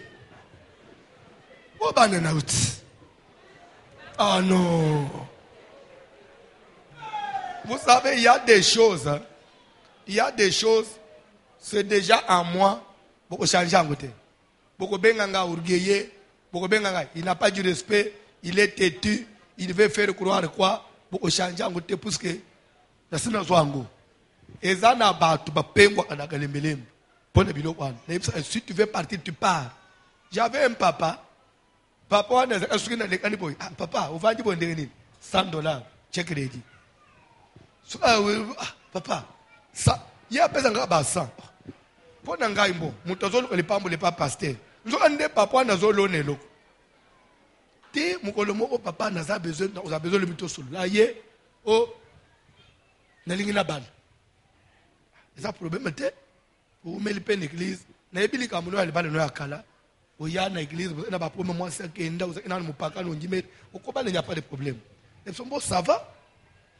S1: Obana na uti. Ah non. Vous savez, il y a des choses. Il y a des choses. C'est déjà en moi. Beaucoup changer en côté. Beaucoup benganga urgeye. Beaucoup benganga. Il n'a pas du respect. Il est têtu. Il veut faire croire quoi. Beaucoup changer en côté parce que la sina zwango. Ezana ba tu ba pengwa kana kalembelembe. Pone biloko wana. Si tu veux partir, tu pars. J'avais un papa. Papa wana est-ce na lekani boy. Ah papa, uvandi bonde nini? $100. Check ready. So papa. Ça il y a pesa ngaba 100. Pona ngai mbo. Mutazolo le pambo le papa pasteur. Nzo ande papa na zolo nelo. Ti mukolo moko papa na za besoin le mito solo. Là ye o na lingi na bana. Ça problème te. Ou meli pe l'église. Na ebili kamuno ya bana no yakala. O ya na église na ba problème moi c'est que nda na mupaka no ngime. Okoba il n'y a pas de problème. Et son bon ça va?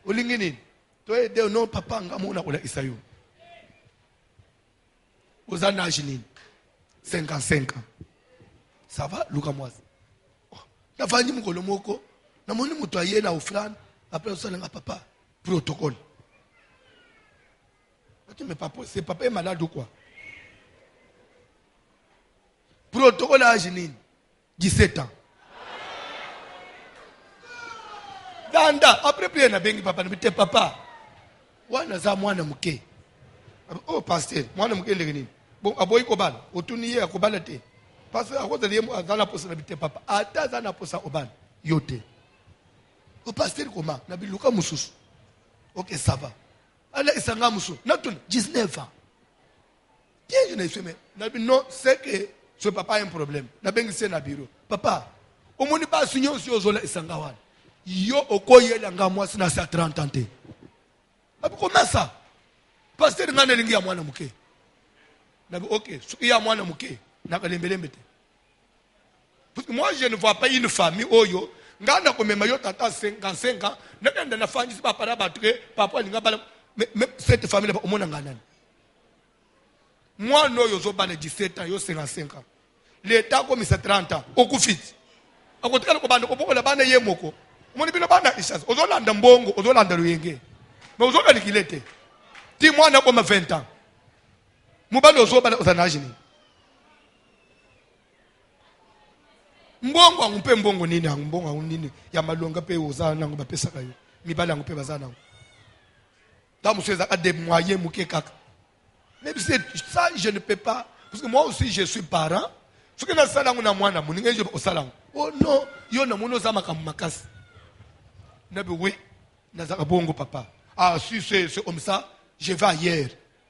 S1: O lingi nini? Toi de non papa ngamona ola isayo. Aux âges 55 ans. Ça va, Luka Moise? Na fanyi mukolo moko. Na moni mutu aye na offrande. Après ça, nga papa. Protocole. Mais papa, c'est papa est malade ou quoi? Protocole à âge 17 ans. Danda, après prier na bengi papa, na papa. Wana za mwana muke. Oh pasteur, mwana muke ndenge bon aboyi kobala, otuniye akobala te. Parce que à cause de yemo azana possibilité papa, ata azana posa obala yote. O pasteur comment? Na biluka mususu. OK, ça va. Ala isanga musu. Natun 19 ans. Bien je ne sais mais non, c'est que ce papa a un problème. Na bengi se na bureau. Papa, omoni ba sunyo si ozola isanga wana. Yo okoyela nga mwasi na sa 30 ans te. Abu comment ça? Pasteur ngane lingi ya mwana muke. Ok, il y a moi parce que moi je ne vois pas une famille oyo ngana ko mema yo tata 55 ans nakenda na fanyi si papa battre papa linga bala mais cette famille là omona ngana moi no yo zo bana 17 ans yo 55 ans l'état comme c'est 30 ans okufiti akotikana ko bana ko bokola bana yemoko omoni bino bana ishas ozolanda mbongo ozolanda luyenge mais ozolanda kilete ti moi na ko 20 ans mubalo zobala uzanajini mbongo ngumpe mbongo nini mbongo nini ya malonga pe uzana ngo bapesa kayo mibala ngo pe bazana ngo tamuseza ka de moyens muke kaka mais ça je ne peux pas Parce que moi aussi, je suis parent. Ce que je salang na moi na moni je au salang. Oh non, yo na mono zama kam makas. Nabi oui, nazaka bongo papa. Ah si c'est comme ça, je vais ailleurs.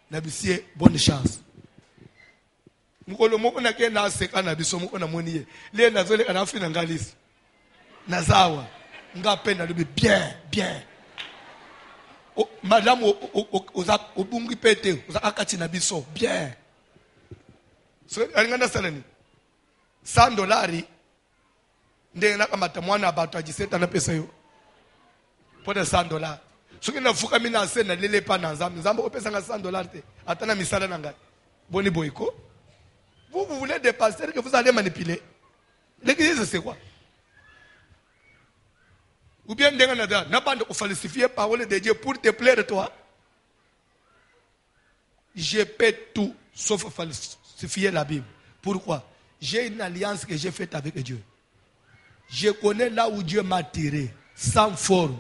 S1: Nabi si bonne chance. Mukolo moko na ke na seka na biso moko na moni ye. Le na zole kana fina ngalisi. Nazawa. Ngapenda lubi bien, bien. Oh, madame au bungi pete, oza akati na biso bien. So alingana salani. $100 ndenge nakamata mwana abato ajiseta na pesa yo. Pour de $100. Ce qui n'a fuka mina se na lele pa na nzambe. Nzambe opesa nga $100 te. Atana misala na ngai. Boni boyko. Vous voulez des pasteurs que vous allez manipuler. L'église c'est quoi? Ou bien ndenge na da na bande ko falsifier parole de Dieu pour te plaire toi. Je peux tout sauf falsifier la Bible. Pourquoi? J'ai une alliance que j'ai faite avec Dieu. Je connais là où Dieu m'a tiré, sans forme,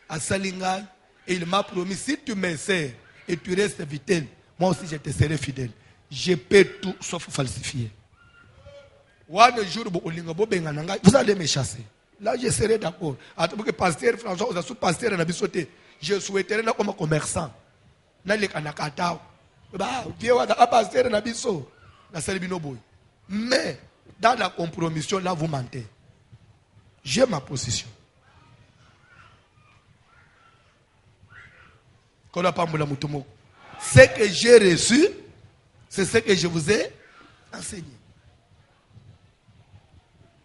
S1: à Salingal, et il m'a promis, si tu me sers et tu restes fidèle, moi aussi je te serai fidèle. Je peux tout sauf falsifier. One jour, vous allez me chasser. Là, je serai d'accord. En tant que pasteur, François, vous êtes pasteur, je souhaiterais être comme commerçant. Mais, dans la compromission, là, vous mentez. J'ai ma position. Ce que j'ai reçu, c'est ce que je vous ai enseigné.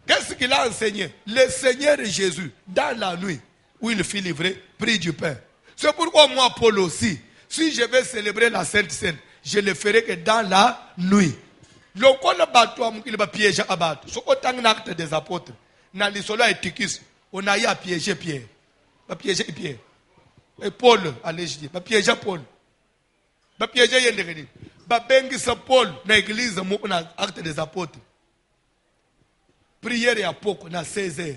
S1: Qu'est-ce qu'il a enseigné? Le Seigneur Jésus, dans la nuit, où il fut livré, prit du pain. C'est pourquoi moi, Paul aussi, si je vais célébrer la Sainte Seine, je le ferai que dans la nuit. Il va piéger à battre. Ce qu'autant acte des apôtres, dans l'isolo et Titus, on a eu à piéger Pierre. Va piéger Pierre. Et Paul, allez, je dis, va piéger Paul. Va piéger Yendredi. Va bengi sa Paul, dans l'église, on a acte des apôtres. Prière et à Poko, dans 16 heures.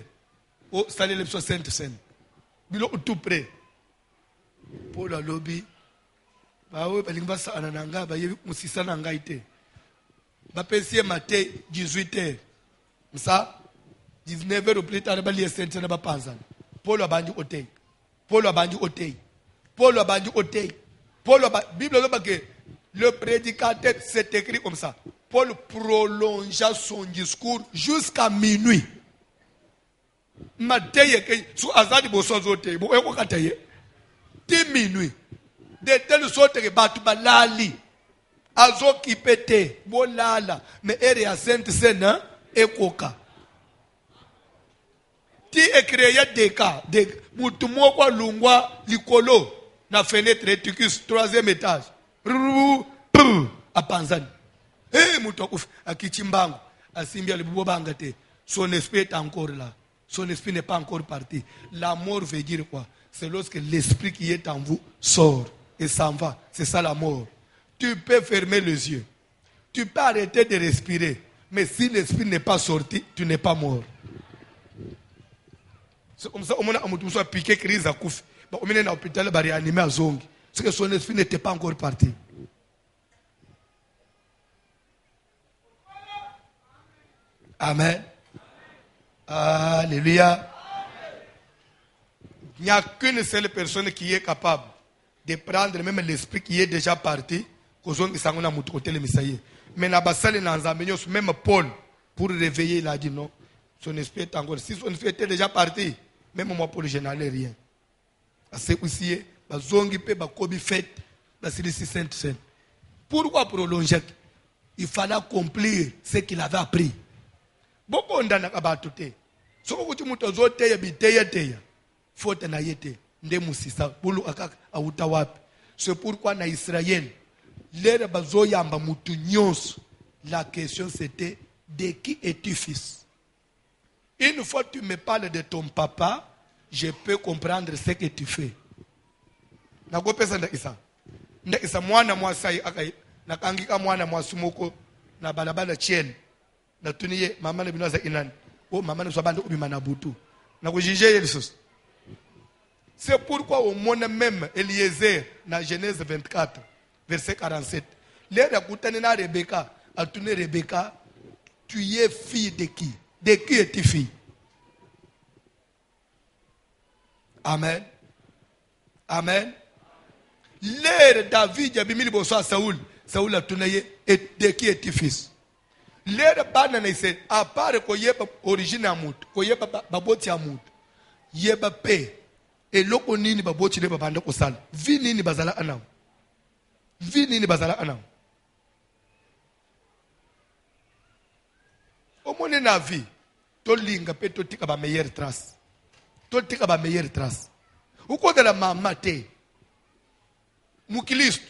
S1: Au salut de la Sainte Seine. Bilo tout près. Paul a lobby. Bah oui, bah ça ananga, bah yebi musisa nanga ite. Bah pensier matin 18h. Ça 19h au plus tard bah les saints na ba panzana. Paul a bandi hôtel. Paul a bandi hôtel. Paul a bandi hôtel. Paul a Bible là que le prédicateur s'est écrit comme ça. Paul prolongea son discours jusqu'à minuit. Mateye ke su azadi bosozo te bo eko kataye. 10 minuit. De telle sorte que batu balali azo kipete bolala mais ere ya Sainte Seine ekoka. Ti ekreya deka de mutu moko lungwa likolo na fenêtre Titus 3e étage. Apanzani. Mutu akichimbangu asimbia libubo banga te. Son esprit est encore là. Son esprit n'est pas encore parti. La mort veut dire quoi? C'est lorsque l'esprit qui est en vous sort et s'en va. C'est ça la mort. Tu peux fermer les yeux. Tu peux arrêter de respirer. Mais si l'esprit n'est pas sorti, tu n'es pas mort. C'est comme ça, on a piqué crise à Kouf. On a un hôpital, on a réanimé à Zong. C'est que son esprit n'était pas encore parti. Amen. Alléluia. Il n'y a qu'une seule personne qui est capable de prendre même l'esprit qui est déjà parti. Mais même Paul, pour réveiller, il a dit non. Son esprit est encore. Si son esprit était déjà parti, même moi, Paul, je n'allais rien. C'est aussi, pourquoi prolonger? Il fallait accomplir ce qu'il avait appris. Beaucoup on a abattu. Ce que tu m'as dit, faute na yete ndemusisa bulu akaka awutawapi. C'est pourquoi na Israël les bazoyamba mutu nyonso, la question c'était de qui es-tu fils? Une fois que tu me parles de ton papa, je peux comprendre ce que tu fais. Na go pesa nda isa mwana mwasai akai na kangika mwana mwasumoko na balabala chien na tuniye mama na binoza inani o mama na sobanda ubima na butu na go jije yesus. C'est pourquoi au monde même Eliezer, dans Genèse 24, verset 47, L'air d'écouter na Rebecca, a tourné Rebecca, tu es fille de qui? De qui es-tu fille? Amen. Amen. L'air David, il y a mis le Saoul. Saoul a tourné, et de qui es-tu fils? L'air banane, c'est à part que y ait origine à mout, que y ait baboti à mout, y ait paix, et l'oko nini baboti de babanda au sal. Vini ni bazala anam. Vini ni bazala anam. Au monde na vie, to linga pe to tika ba meilleure trace. To tika ba meilleure trace. Ou quoi de la maman te? Mukilisto.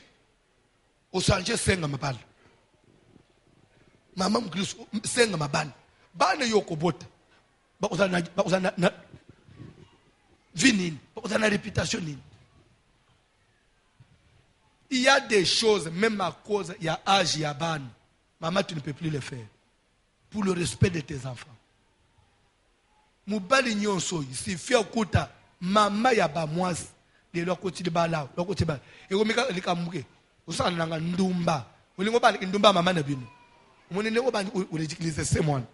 S1: O sanje senga mabal. Mama mukilisto senga mabal. Bana yoko bota. Ba uzana na vinin. Ba uzana réputation nini. Il y a des choses, même à cause, il y a âge, il y a ban. Maman, tu ne peux plus le faire. Pour le respect de tes enfants. Mubali nyonso, si fia kuta, mama ya ba mwasi, de lokoti de bala, lokoti ba. E komika likamuke. Usana nanga ndumba. Ulingo ba ndumba mama na binu. Umone ngo ba urijikilize semon.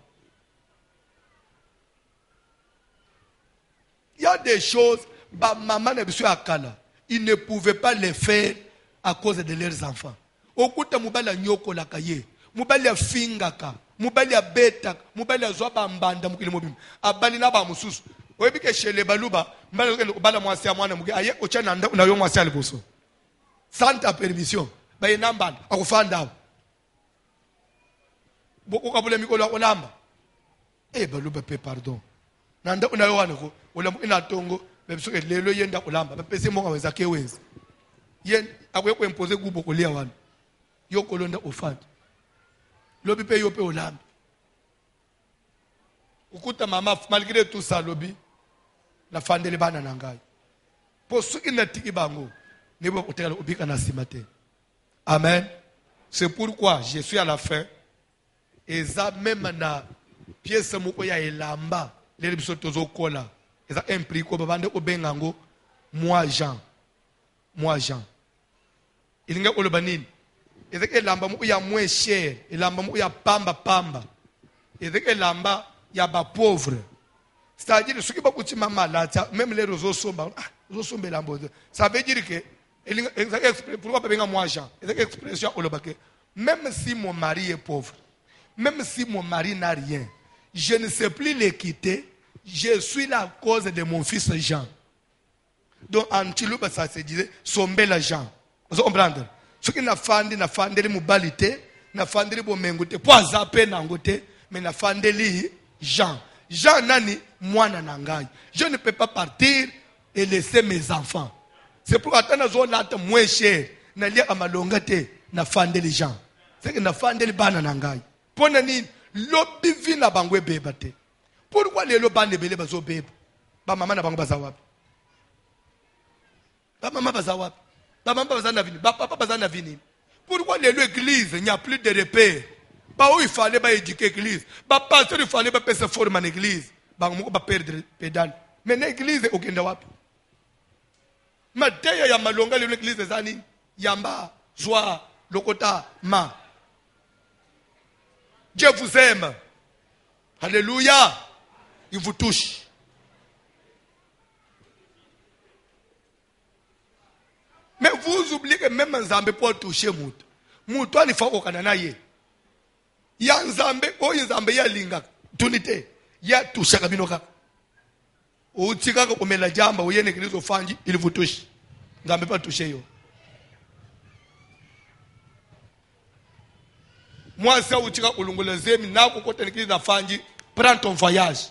S1: Il y a des choses, ba maman na bisu akala, ils ne pouvaient pas les faire à cause de leurs enfants. Okuta mubala nyoko la kaye. Mubali ya fingaka, mubali ya beta, mubali ya zoba mbanda mukili mobim. Abali na ba mususu. Webike shele baluba, mbali bala mwasi ya mwana muge aye ochana nda unayo mwasi alibuso. Santa permission. Baye nambanda akufanda. Boko kabule mikolo akolamba. Baluba pe pardon. Nanda unayo wana ko olamu ina tongo bebusuke lelo yenda kulamba. Bepese monga weza ke wenza. Yen akwe ko impose kubo kolia wana. Yoko londa ofanda. Lobi pe yope olambi. Ukuta mama malgré tout ça lobi la fandele bana nangai. Po suki na tiki bango nebo otela obika na simate. Amen. C'est pourquoi je suis à la fin. Et ça même na pièce moko ya elamba les biso tozo kola. Et ça implique ko babande obengango moi Jean. Moi Jean. Il nga olobanini. Et que lamba mu ya moins cher, et lamba mu ya pamba. Et que lamba ya ba pauvre. C'est-à-dire ceux qui ba kuti mama là, même les roseaux somba, sombe lambo. Ça veut dire que pourquoi pas benga moi Jean. Et expression olobake. Même si mon mari est pauvre, même si mon mari n'a rien, je ne sais plus les quitter, je suis la cause de mon fils Jean. Donc en Chiluba ça se disait sombela Jean. Vous comprenez? Ce qui na fandeli mubalite, na fandeli bomengote, poaza pe nangote, mais na fandeli Jean. Jean nani mwana nangai. Je ne peux pas partir et laisser mes enfants. C'est pour attendre zone lata moins cher. Na lia amalongate na fandeli Jean. C'est que na fandeli bana nangai. Pona ni lobi vina bangwe bebate. Pourquoi les lobane bele bazo bebe? Ba mama na bango bazawapi. Ba mama bazawapi. Pourquoi l'église, il n'y a plus de repères? Où il fallait éduquer l'église. Pasteur, il fallait se former en église. On va perdre pédale. Mais l'église est au Kendawapi. Mateya ya malonga l'église des années. Yamba, Zoa, Lokota, Ma. Dieu vous aime. Alléluia. Il vous touche. Mais vous oubliez que même Nzambe peut toucher Mout. Mout, il faut qu'on en aille. Il y a Nzambe, Nzambe ya linga. Tunité. Il y a touché Kabinoka. Ou tika ko mela jamba, ou yene église au fangi, il vous touche. Nzambe pas toucher yo. Moi, ça ou tika ulungola zemi, na ko kote église na fangi, prends ton voyage.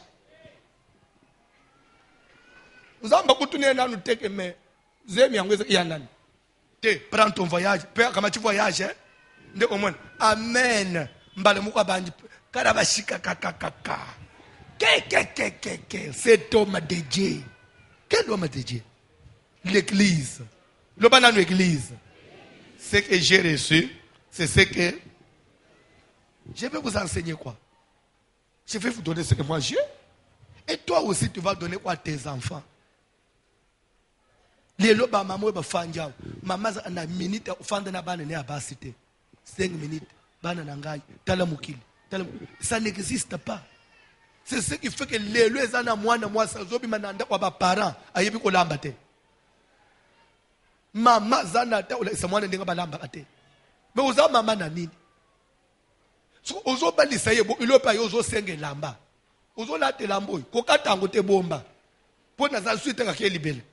S1: Nzambe kutunie na nous teke me. Zemi yangweza yanani. Prends ton voyage. Comment tu voyages, amen. Mbale mukwa banji. Karabashika kakakaka. Cet homme de Dieu. Quel homme de Dieu? L'église. Le banane l'église. Ce que j'ai reçu, c'est ce que je vais vous enseigner quoi? Je vais vous donner ce que moi j'ai. Et toi aussi, tu vas donner quoi à tes enfants? Les loba maman ba fanja. Maman na minute fanda na bana ne abasite. 5 minutes. Bana nangai, tala mukili. Ça n'existe pas. C'est ce qui fait que les lois moi ça zobi mananda kwa ba parents ayebi ko lamba te. Mama zana ta sa mwana ndinga balamba ate. Mais oza mama na nini? So ozo balisa yebo ilopa yozo senge lamba. Ozo la te lambo ko katango te bomba. Po na za suite ka kelibele.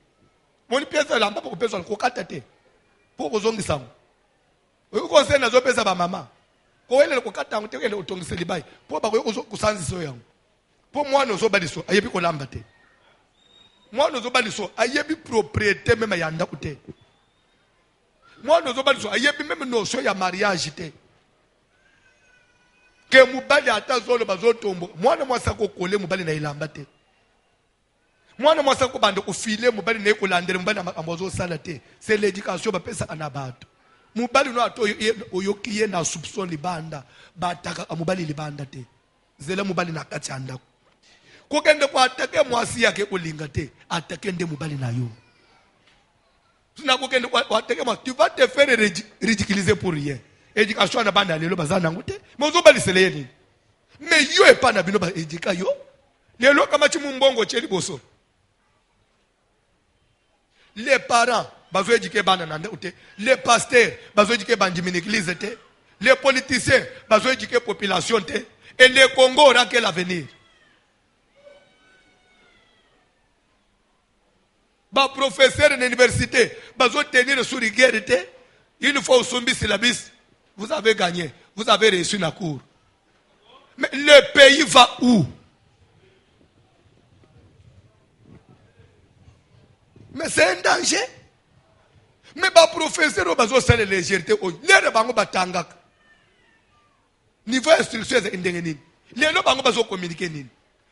S1: Moni pesa lamba ko pesa ko katate. Po kozongisa ngo. Uko sena zo pesa ba mama. Ko ele ko katango te ele utongiseli bai. Po ba ko kusanziso yango. Po mwana ozo baliso ayebi ko lamba te. Mwana ozo baliso ayebi propriété même ya ndako te. Mwana ozo baliso ayebi même notion ya mariage te. Que mubali ata zolo bazotombo. Mwana mwasa ko kole mubali na ilamba te. Mwana mwasa ko bande ko file mubali na ko landele mubali amazo sala te. C'est l'éducation ba pesa anabato. Mubali no ato oyokiye na soupçon libanda bataka mubali libanda te. Zela mubali na kati andako. Ko kende ko atake mwasi yake olinga te. Atake nde mubali na yo. Tu vas te faire ridiculiser pour rien. Éducation na banda lelo bazana ngote. Mais ozoba liseleni. Mais yo e pa na bino ba éduka yo. Lelo kama chi mumbongo cheli boso. Les parents bazo éduquer bana na ngote. Les pasteurs bazo éduquer bandimi l'église te. Les politiciens bazo éduquer population te. Et le Congo aura quel avenir? Ba professeur de l'université, bazo tenir sur rigueur te. Une fois au sombi syllabus, vous avez gagné, vous avez réussi la cour. Mais le pays va où? Mais c'est un danger. Mais ba professeur bazo sale légèreté o. Les bango batanga. Niveau instruction est indengeni. Les bango bazo communiquer nini.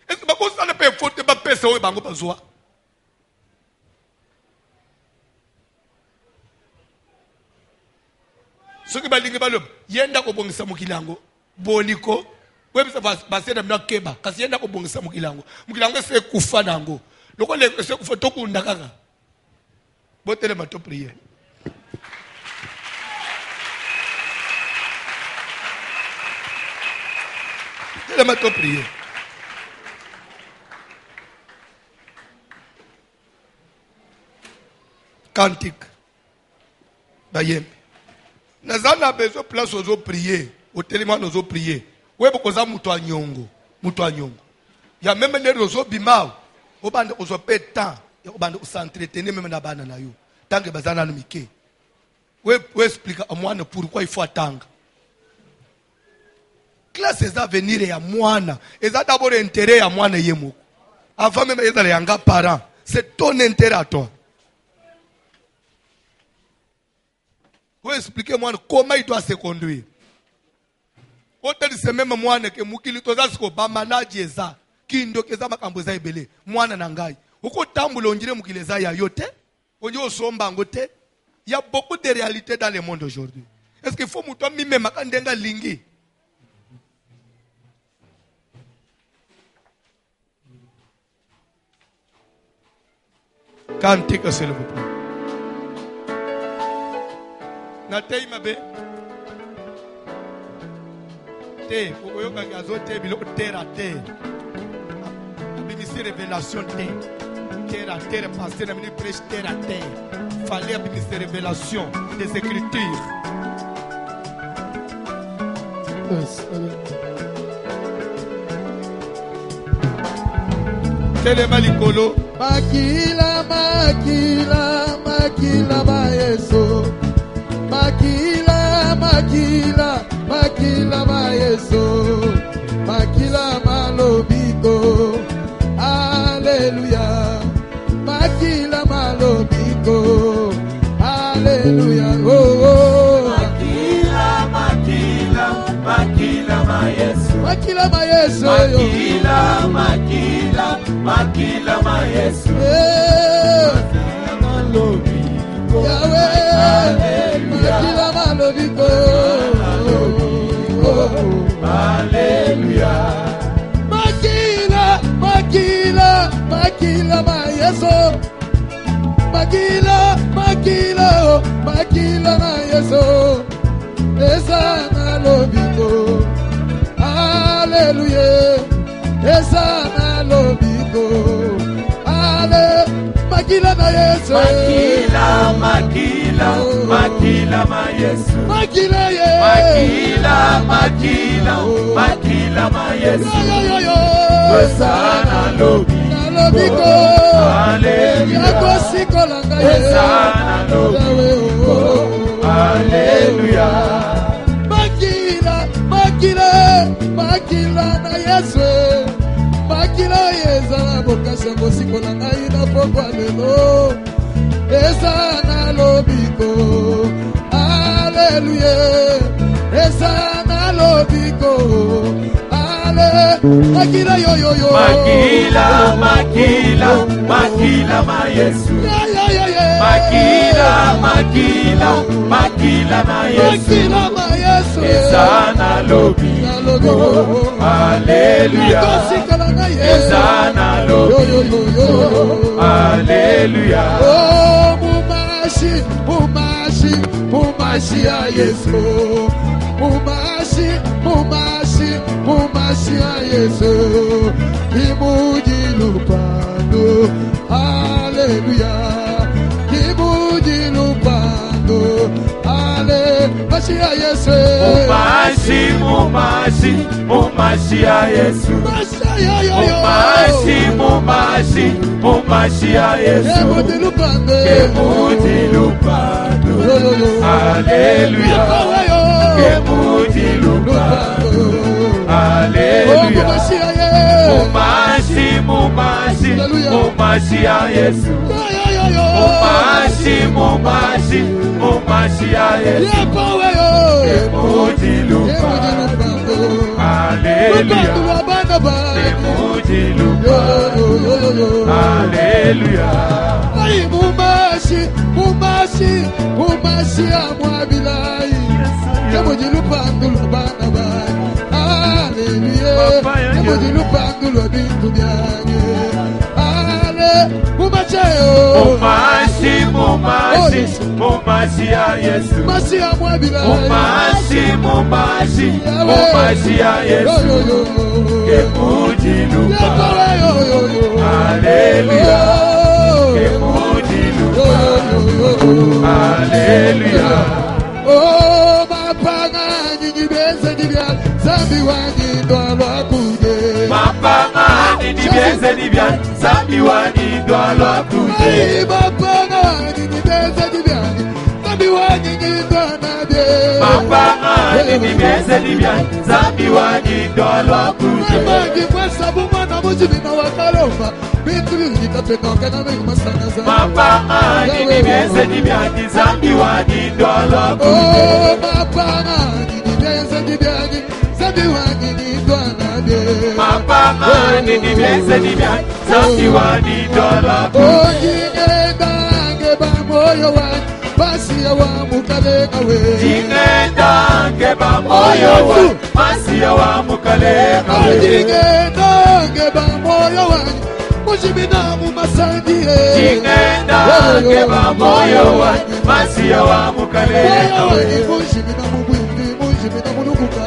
S1: Est-ce que bako sale pe faute ba pesa o bango bazo? Ce qui va dire, yenda ko bongisa mukilango boniko webisa basenda mna keba kasi yenda ko bongisa mukilango se kufa nango loko le se kufa tokunda kaka botele mato prier tele mato prier cantique bayembe. Nous avons besoin de place aux prier. Au téléphone, nous prier. Oui, parce que nous avons il y a même des réseaux bimao. Au bande aux temps. Au bande s'entretenir même dans banana yo. Tant que bazana no mike. Oui, explique à moi pourquoi il faut attendre. Classe est à venir et à moi. Et ça d'abord intérêt à moi yemo. Avant même les yanga parents. C'est ton intérêt à toi. Vous expliquez-moi comment il doit se conduire. Autant c'est même moi que mukili tozasko ba manager za kindo keza makambo za ibele mwana nangai. Uko tambulo njire mukile za ya yote, onjo somba ngote. Il y a beaucoup de réalités dans le monde aujourd'hui. Est-ce qu'il faut muto mime makandenga lingi? Cantique s'il vous plaît. Natei mabe te oyoka gazo te bilo terre à terre abimisi révélation terre à terre passer na mini prêche terre à terre fallait abimisi révélation des écritures. Yes, tele malikolo
S3: makila mayeso makila mayeso makila malobiko alléluia makila malobiko alléluia oh oh makila mayeso makila mayeso malobiko Yahweh makila malobiko Alléluia. Makila mayeso. Makila mayeso. Ezana lobiko. Hallelujah. Ezana lobiko. Ale makila na Yesu.
S4: Makila, makila, makila ma Yesu.
S3: Makila ye.
S4: Makila, makila, makila ma Yesu.
S3: Yo.
S4: Ezana
S3: lobiko.
S4: Hallelujah.
S3: Yakosiko langa ye.
S4: Ezana lobiko. Hallelujah.
S3: Makila na Yesu. Makila yezana bokasa bosiko langa ina pokwa lelo. Ezana lobiko. Hallelujah. Ezana lobiko. Makila yo.
S4: Makila, makila, makila ma Yesu. Makila, makila, makila ma Yesu. Ezana lobiko. Hallelujah. Ezana lobiko. Hallelujah.
S3: Oh, mumashi ya Yesu. Mumashi ya Yesu. Kimuji lupando. Hallelujah. Kimuji lupando. Mumashi ya Yesu.
S4: Mumashi ya Yesu. Mumashi ya Yesu. Kemuji lupando. Hallelujah. Kemuji lupando. Hallelujah. Mumashi ya Yesu. Mumashi ya Yesu. Kemuji lupando. Hallelujah. Kemuji lupando. Hallelujah.
S3: Ay, mumashi ya mwabilai. Kemuji lupando lobana bani. Hallelujah. Kemuji lupando lobintu byange.
S4: Mumashi ya Yesu.
S3: Mumashi ya mwabilai.
S4: Mumashi ya Yesu. Kemuji lupando. Hallelujah. Kemuji lupando. Hallelujah.
S3: Oh, mapanga nyibeze nibya zambi wangi ndwalwa kuje.
S4: Mapanga nyibeze nibya zambi wangi ndwalwa kuje.
S3: Mapanga nyibeze nibya zambi wangi ndwalwa kuje.
S4: Mapanga nyibeze nibya zambi wangi ndwalwa kuje.
S3: Mapanga kwesa bumana mujibina wakaloma.
S4: Mapanga nyibeze nibya zambi wangi ndwalwa kuje.
S3: Oh, mapanga nyibeze nibya zambi wangi ndwalwa kuje.
S4: Mapanga nyibeze nibya zambi wangi ndwalwa kuje.
S3: Oh, jingendange bamoyo wangi basiya wa mukalenga we.
S4: Jingendange bamoyo wangi basiya wa mukalenga we.
S3: Jingendange bamoyo wangi mujibina mu masangiye.
S4: Jingendange bamoyo wangi basiya wa mukalenga we.
S3: Mujibina mu bwindi mujibina mu lukuka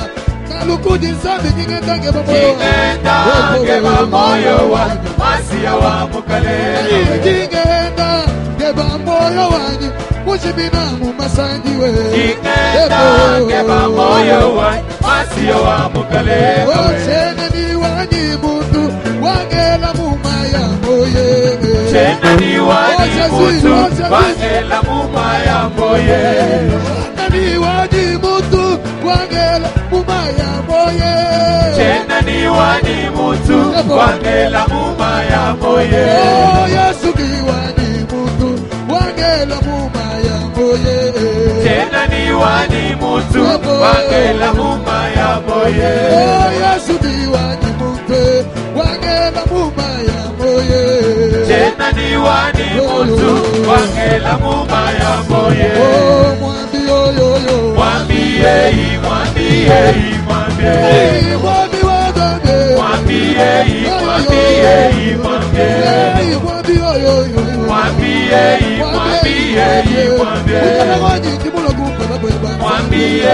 S3: kalukudi zambi jingendange bamoyo.
S4: Jingendange bamoyo wangi basiya wa mukalenga we.
S3: Jingendange bamoyo wangi mujibina mu masangiwe.
S4: Jingendange bamoyo wangi basiya wa mukalenga we.
S3: Chene ni wangi mundu wangela mumaya moye.
S4: Chene ni wangi mundu wangela mumaya moye.
S3: Chene ni wangi mundu wangela mumaya moye.
S4: Chene ni wangi mundu wangela mumaya moye.
S3: Oh, Yesu ki wangi mundu wangela mumaya moye.
S4: Chene ni wangi mundu wangela mumaya moye.
S3: Oh, Yesu ki wangi mundu wangela mumaya moye.
S4: Chene ni wangi mundu wangela mumaya moye.
S3: Oh, mwambi yo.
S4: Mwambie, mwambie, mwambie.
S3: Mwambi wadande.
S4: Mwambie, mwambie, mwambie.
S3: Mwambi yo.
S4: Mwambie, mwambie, mwambie.
S3: Mwambi
S4: Mwambie,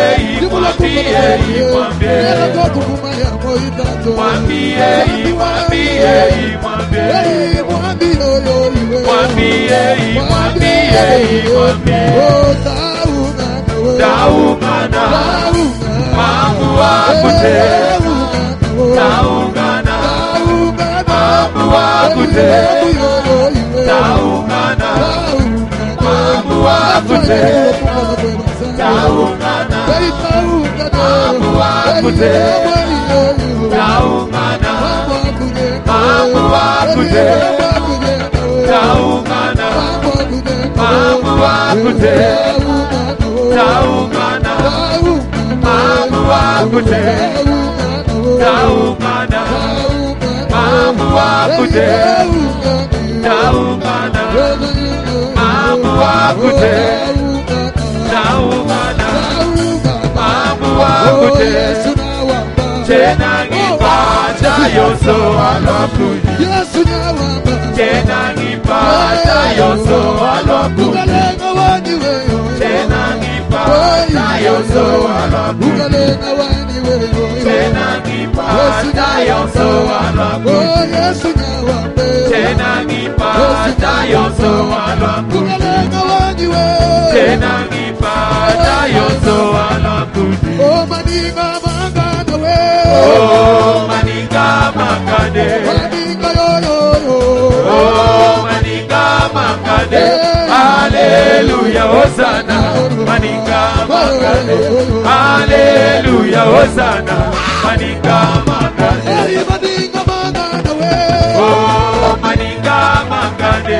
S4: Hallelujah, Hosanna, Manika Makane. Hallelujah, Hosanna, Manika Makane. Oh, Manika Makane.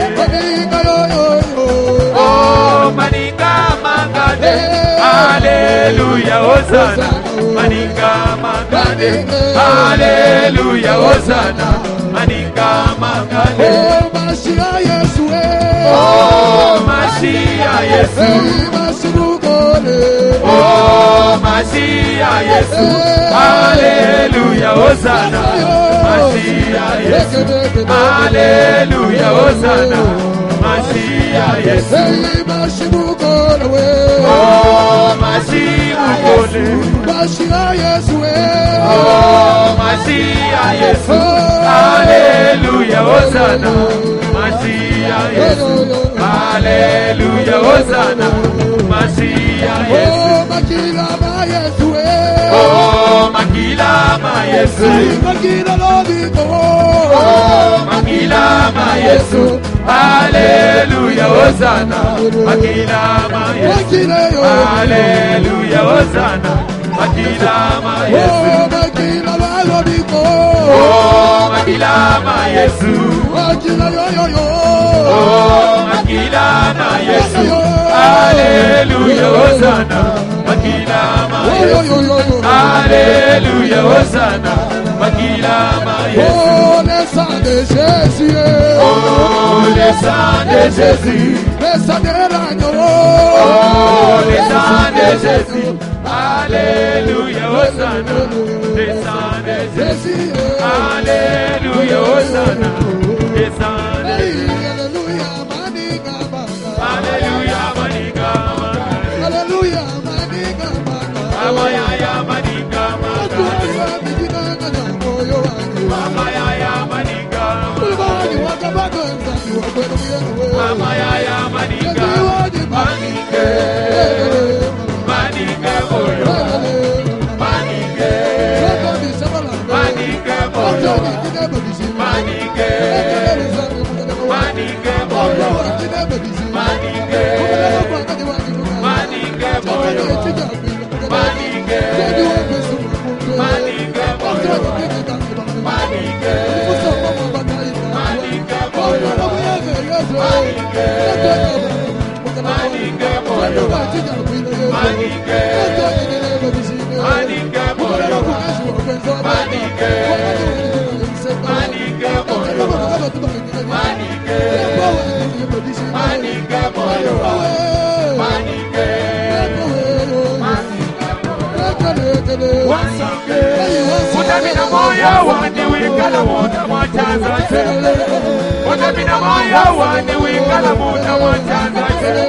S4: Oh, Manika Makane. Hallelujah, Hosanna, Manika Makane. Hallelujah, Hosanna, Manika Makane. Oh, Mashiach Yesu. Oh, Mashiach Yesu. Hallelujah, Hosanna. Mashiach Yesu. Hallelujah, Hosanna. Mashiach Yesu. Oh, Mashiach Yesu. Oh, Mashiach Yesu. Hallelujah, Hosanna. Mashiach Yesu. Hallelujah, Hosanna. Mashiach Yesu. Oh, Makila ma Yesu. Oh, Makila ma Yesu. Hallelujah, Hosanna. Makila ma Yesu. Hallelujah, Hosanna. Makila ma Yesu. Oh, Makila ma Yesu. Oh, Makila ma Yesu. Hallelujah, Hosanna. Makila ma Yesu. Hallelujah, Hosanna. Makila ma Yesu.
S3: Oh, le sang de Jésus.
S4: Oh, le sang de Jésus.
S3: Le sang de l'agneau.
S4: Oh, le sang de Jésus. Alléluia, Hosanna. Le sang de Jésus. Alléluia, Hosanna. Le sang de Jésus. Alléluia, Manika.
S3: Alléluia, Manika.
S4: Amaya, Manika. Mama ya Manika. Mama ya Manika. Manike. Manike boyo. Manike. Manike boyo. Manike. Manike boyo. Manike. Manike boyo. Manike. Manike boyo. Manike. Manike boyo. Manike. Manike boyo. Manike. Manike boyo. Manike. Manike boyo. Manike. Manike boyo. Manike. Wasike. Utamina moyo wani wikala muta mwachaza chele. Utamina moyo wani wikala muta mwachaza chele.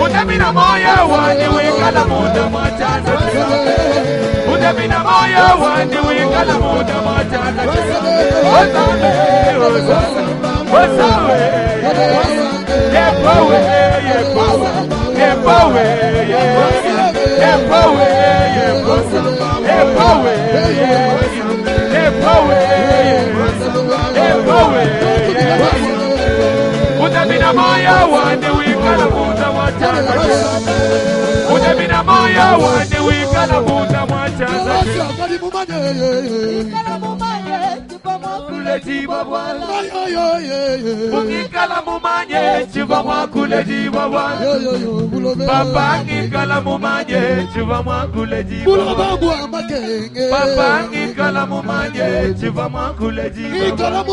S4: Utamina moya wani wikala muda machaza Utamina moya wani wikala muda machaza Osawe, osawe, osawe Yepawe, yepawe, yepawe, yepawe, yepawe, yepawe, Utamina moya wani wikala muda machaza Utamina moya wani wikala muda machaza Chiba bwana Ungikala mumanye chiba mwakule jiba bwana Papa ngikala mumanye chiba mwakule jiba bwana Papa ngikala mumanye chiba mwakule jiba bwana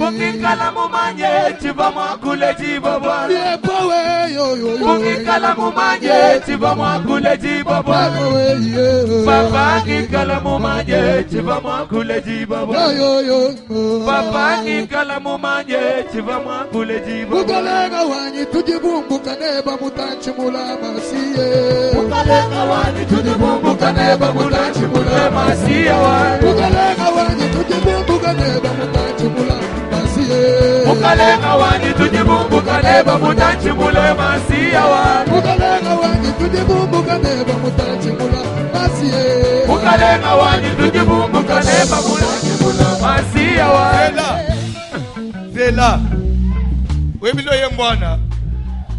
S4: Ungikala mumanye chiba mwakule jiba bwana Ungikala mumanye chiba mwakule jiba bwana Papa ngikala mumanye chiba mwakule jiba bwana Papa ngikala mumanye chiva mwakule jiba
S3: Mukalenga wanyi tujibumbuka neba mutanchimula masiye
S4: Mukalenga wanyi tujibumbuka neba mutanchimula masiye
S3: Mukalenga wanyi tujibumbuka neba mutanchimula masiye
S4: Mukalenga wanyi tujibumbuka neba mutanchimula masiye
S3: Mukalenga wanyi tujibumbuka neba mutanchimula masiye
S4: Mukalenga wanyi tujibumbuka neba mutanchimula masiye
S1: Zela webilo yembwana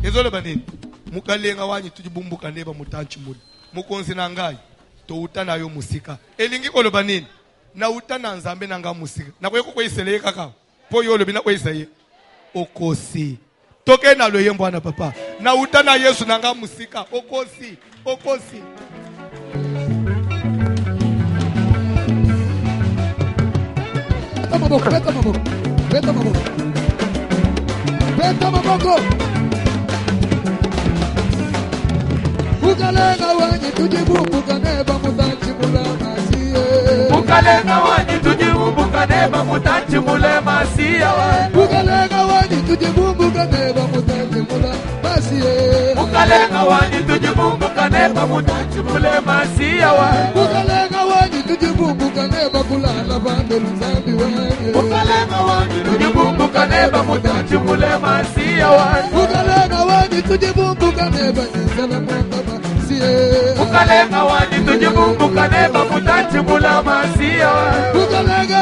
S1: ezolo banini mukalenga wanyi tujibumbuka neba mutanchimula mukonzi nangai to utana yo musika elingi kolo banini na utana nzambe nanga musika na kweko kweisele kaka po yolo bina kweisaye okosi toke na lo yembwana papa na utana Yesu nanga musika okosi okosi
S3: maboko, peta maboko, peta maboko, peta maboko. Mukalenga wanyi tujibumbuka neba mutanchimula masiye
S4: Mukalenga wanyi tujibumbuka neba mutanchimula masiye
S3: Mukalenga wanyi tujibumbuka neba mutanchimula masiye
S4: Mukalenga wanyi tujibumbuka neba mutanchimula masiye
S3: Mukalenga wanyi tujibumbuka neba kulala bando nzambi wanyi
S4: Mukalenga wanyi tujibumbuka neba mutanchimula masiye
S3: Mukalenga wanyi tujibumbuka neba nzala mwamba masiye
S4: Mukalenga wanyi tujibumbuka neba mutanchimula masiye
S3: Mukalenga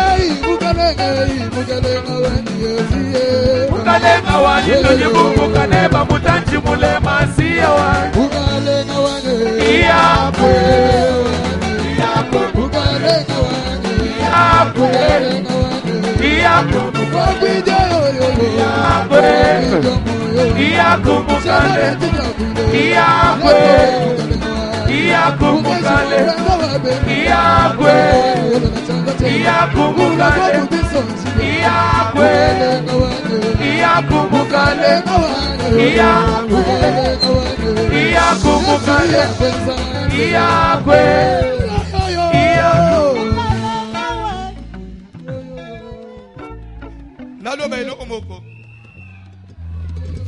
S3: wanyi yesiye
S4: Mukalenga wanyi tujibumbuka neba mutanchimula masiye
S3: Mukalenga wanyi
S4: Iyakwe
S3: Mukalenga wanyi
S4: Iyakwe Iyakwe
S3: Wakwija yoyoyo
S4: Iyakwe Iyakwe mukale Iyakwe Iyakwe mukale Iyakwe Iyakwe mukale Iyakwe Iyakwe mukale Iyakwe Iyakwe mukale Iyakwe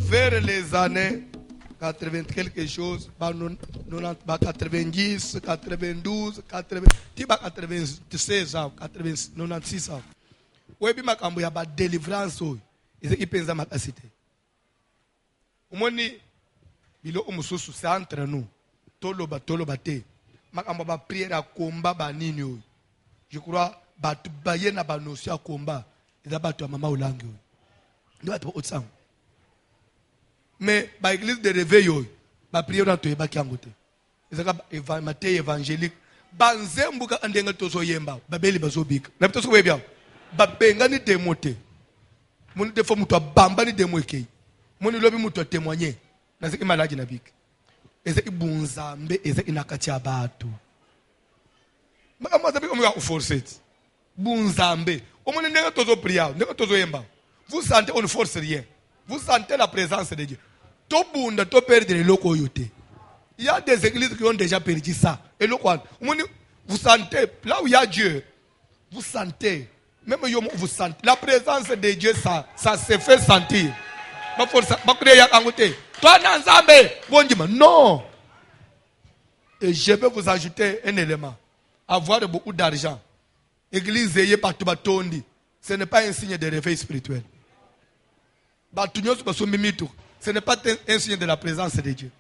S1: vers les années 80 quelque chose, 90, 92, 96 ans, 96 ans. Webi makambo ya ba délivrance oyo eze ipenza makasite. Umoni bilo umususu c'est entre nous. Toloba te. Makambo ba prière à combat ba nini oyo. Je crois ba baye na ba notion à combat. Eza ba to mama olangi oyo. Ndo ba otsang. Mais ba église de réveil oyo ba prière na to yeba kiangote. Eza ka Matthieu évangélique. Ba nzembuka andenga tozo yemba. Babeli bazobika. Na bitoso webya. Babenga ni demote. Muni defo mutu bamba ni demo ekei. Muni lobi mutu témoigner. Na zeki maladi na bik. Ezeki bunzambe ezeki nakati ya batu. Maka zabi komi wa forced. Bunzambe. Omuni ndenga tozo prière, ndenga tozo yemba. Vous sentez on ne force rien. Vous sentez la présence de Dieu. To bunda to perdre le loko yote. Il y a des églises qui ont déjà perdu ça. Et le quoi? Vous sentez là où il y a Dieu. Vous sentez. Même vous sentez. La présence de Dieu, ça se fait sentir. Toi, Nanzambe, bon Dieu, non. Et je vais vous ajouter un élément. Avoir beaucoup d'argent. Église, ce n'est pas un signe de réveil spirituel. Ce n'est pas un signe de la présence de Dieu.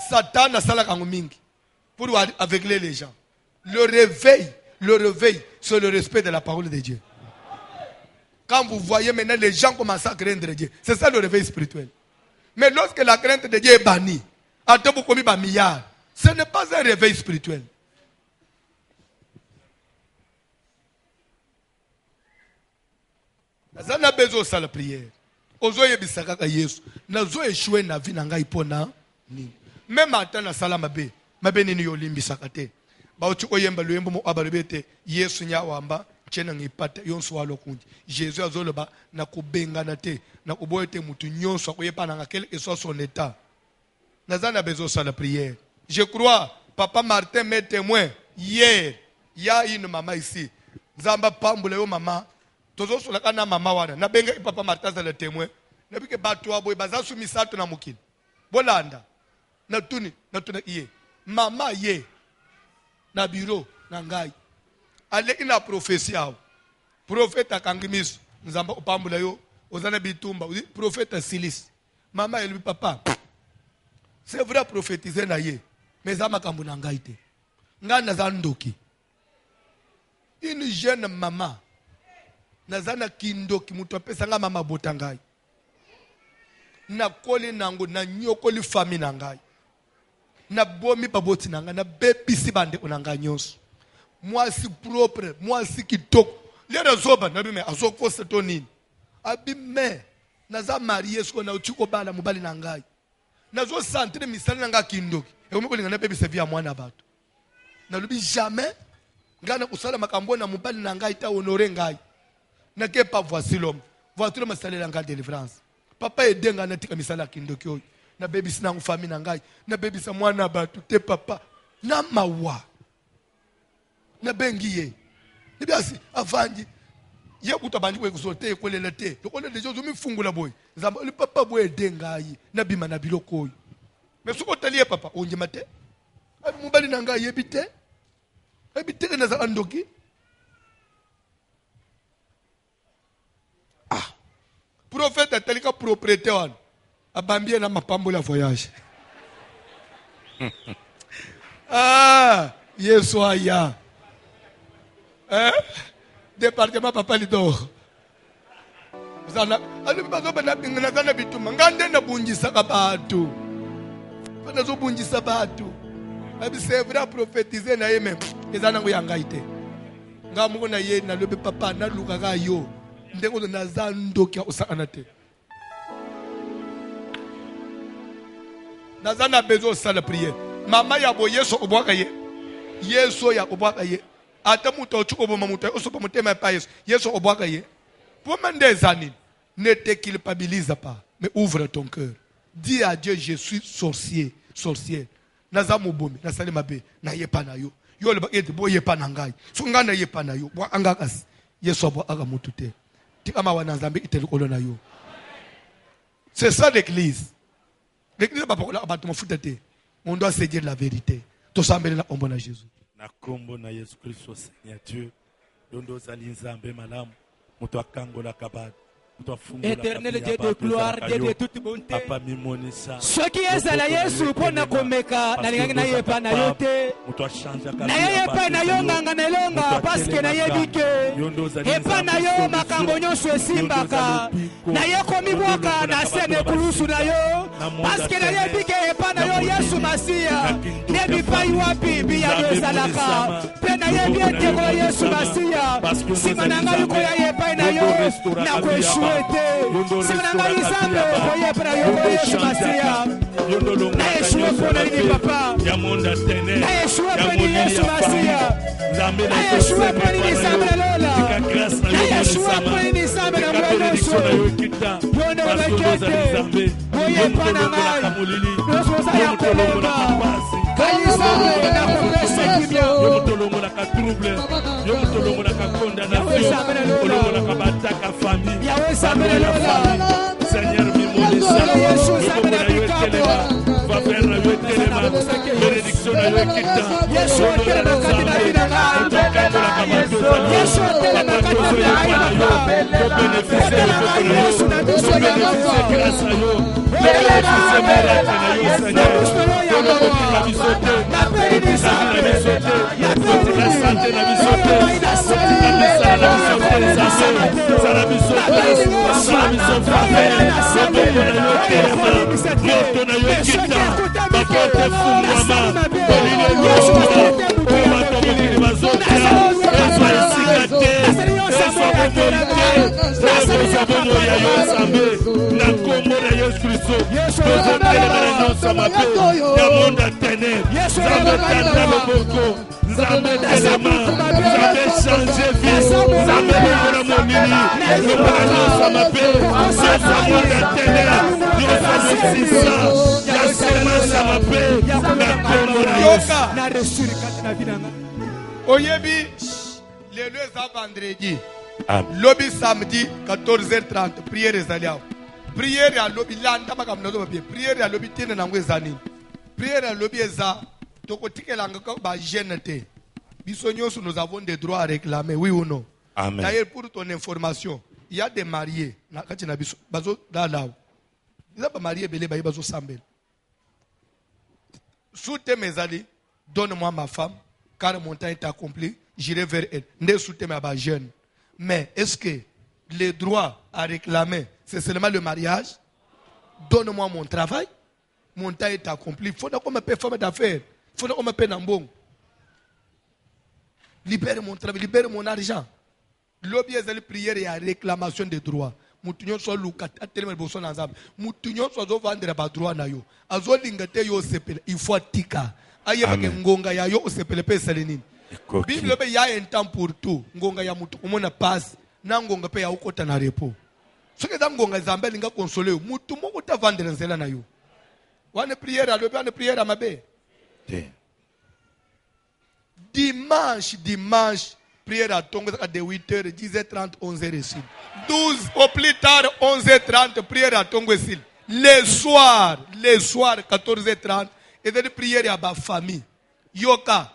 S1: Satan a salé pour aveugler les gens. Le réveil, c'est le respect de la parole de Dieu. Quand vous voyez maintenant les gens commencent à craindre Dieu, c'est ça le réveil spirituel. Mais lorsque la crainte de Dieu est bannie, ce n'est pas un réveil spirituel. Nous avons besoin de la prière. Même à temps salamabe, mabeni ni yolimbi sakate. Bauchi oyemba luyembo mo abalebete Yesu nyawamba chena ngipata yonso walokundi. Jésus azoloba na kubenga na te na kuboyete mutu nyonso akoyepa na quel que soit son état. Nazana besoin de la prière. Je crois papa Martin m'est témoin hier. Il y a une maman ici. Zamba pambula yo mama. Tozo sola kana mama wana. Na benga papa Martin za le témoin. Na bike batwa boy baza sumisato na mukini. Bolanda. Na tuni iye. Mama ye. Na bureau na ngai. Ale ina prophétie ao. Prophète akangimis. Nzamba upambula yo. Ozana bitumba. Prophète Silis. Mama elbi papa. C'est vrai prophétiser na ye. Mais ça m'a kambu na ngai te. Nga nazandoki. Une jeune maman. Nazana kindoki mutu apesa nga mama botangai. Na koli nango na nyokoli fami na ngai. Na bomi baboti na ngai na bebisi bande onanga nyonso. Moi si propre, moi si kitoko. Lera zoba na bime azoko setonini. Abime naza marié sko na uchiko bala mubali na ngai. Nazo sentir misali na ngai kindoki. E umiko lingana bebisi via mwana bato. Na lubi jamais ngana kusala makambo na mubali na ngai ta honorer ngai. Na ke pas voici l'homme. Voici l'homme salé la ngai délivrance. Papa edenga na tika misala kindoki oyo. Na bebisi na famille na ngai. Na bebisi mwana bato te papa. Na mawa. Na bengiye. Ni biasi avanji. Ye kutabandi kwe kusote kwelele te. Lokole dejo zumi fungula boy. Nzamba le papa boy edenga yi. Na bima na biloko oyo. Mais soko taliye papa onje mate. Abi mubali na ngai yebite. Ebite na za andoki. Prophète atalika propriété wana abambie na mapambo la voyage. Yesu aya. Département papa lido. Zana ali bazoba na bingana kana bituma ngande na bunjisa kabatu. Bana zo bunjisa batu. Abi c'est vrai prophétiser na yeme. Ezana nguyanga ite. Ngamu na ye na lobe papa na lukaka yo. Ndengo na zando kia osakana te. Nazana bezo sala prière. Mama ya bo Yesu obwaka ye. Yesu ya obwaka ye. Ata muto ochuko bo mamuto osopa mutema pa Yesu. Yesu obwaka ye. Pour des années, ne te culpabilise pas, mais ouvre ton cœur. Dis à Dieu, je suis sorcier, sorcière. Nazamu bomi, nasali mabe, na yepa na yo. Yo le ba ete bo yepa na ngai. So nga na yepa na yo. Bo angakas. Yesu obwa aga mutute. C'est ça l'église. L'église n'est pas pour la on doit se dire la vérité. Tout ça, on a bon à Jésus.
S5: Na kombo na Yesu Christ Seigneur Dieu. Dondo zalinzambe malamu. Muto akangola kabad.
S6: Éternel Dieu de gloire, Dieu de toute bonté. Ce qui est à la Yesu pour na komeka na linga na yepa na yote. Na yepa na yonga na longa parce que na yebike. Epa na yo makambo nyonso esimbaka. Na yeko mibwaka na sene kulusu na yo parce que na yebike epa na yo Yesu Masia. Nebi pai wapi biya bezalaka. Pe na yebi eteko Yesu Masia. Simananga yuko ya yepa na yo na kweshu. Si on a ensemble, voyez pour la Yesu Masia. Na Yeshua pour ni papa. Na Yeshua pour ni Yesu Masia. Na Yeshua pour ni Samuel Lola. Na Yeshua pour ni Samuel Lola. Yondo bakete. Voyez pas na ngai. Nous sommes à Yakolomba. Kalisambe na professeur Kibia.
S5: Yomutolongo na ka trouble. Yomutolongo na ka condamnation. Yomutolongo na ka bataka famille.
S6: Yahweh Samuel Lola.
S1: Oyebi, les deux vendredi, lobby samedi 14h30, prière ezaliao. Prière à lobby landa makamnazo bien. Prière à lobby tene na ngwezani. Prière à lobby eza tokotike langa ko ba jeunete. Bisonyoso nous avons des droits à réclamer, oui ou non?
S5: Amen.
S1: D'ailleurs pour ton information, il y a des mariés na kati na biso bazo dalao. Ils pas mariés belé ba bazo sambel. Soute mes alliés, donne-moi ma femme. Car mon temps est accompli, j'irai vers elle. Ne soutez ma jeune. Mais est-ce que les droits à réclamer, c'est seulement le mariage? Donne-moi mon travail. Mon temps est accompli. Il faut qu'on me paie femme d'affaires. Il faut qu'on me paie n'ambon. Libère mon travail, libère mon argent. L'objet est la prière et la réclamation des droits. Mutunyo so luka atelema boso na nzambe. Mutunyo so zo vendre ba droit na yo. Azo lingate yo sepele. Il faut tika. Aye ba ngonga ya yo sepele pe salenini. Bible be ya un temps pour tout. Ngonga ya mutu omona passe na ngonga pe ya ukota na repo. Soki za ngonga nzambe linga consoler mutu moko ta vendre nzela na yo. Wane prière a lobi wane prière a mabe. Dimanche prière à Tongo de 8h, 10h30, 11h ici. 12 au plus tard, 11h30, prière à Tongo ici. Le soir, 14h30, et de prière à ma famille. Yoka.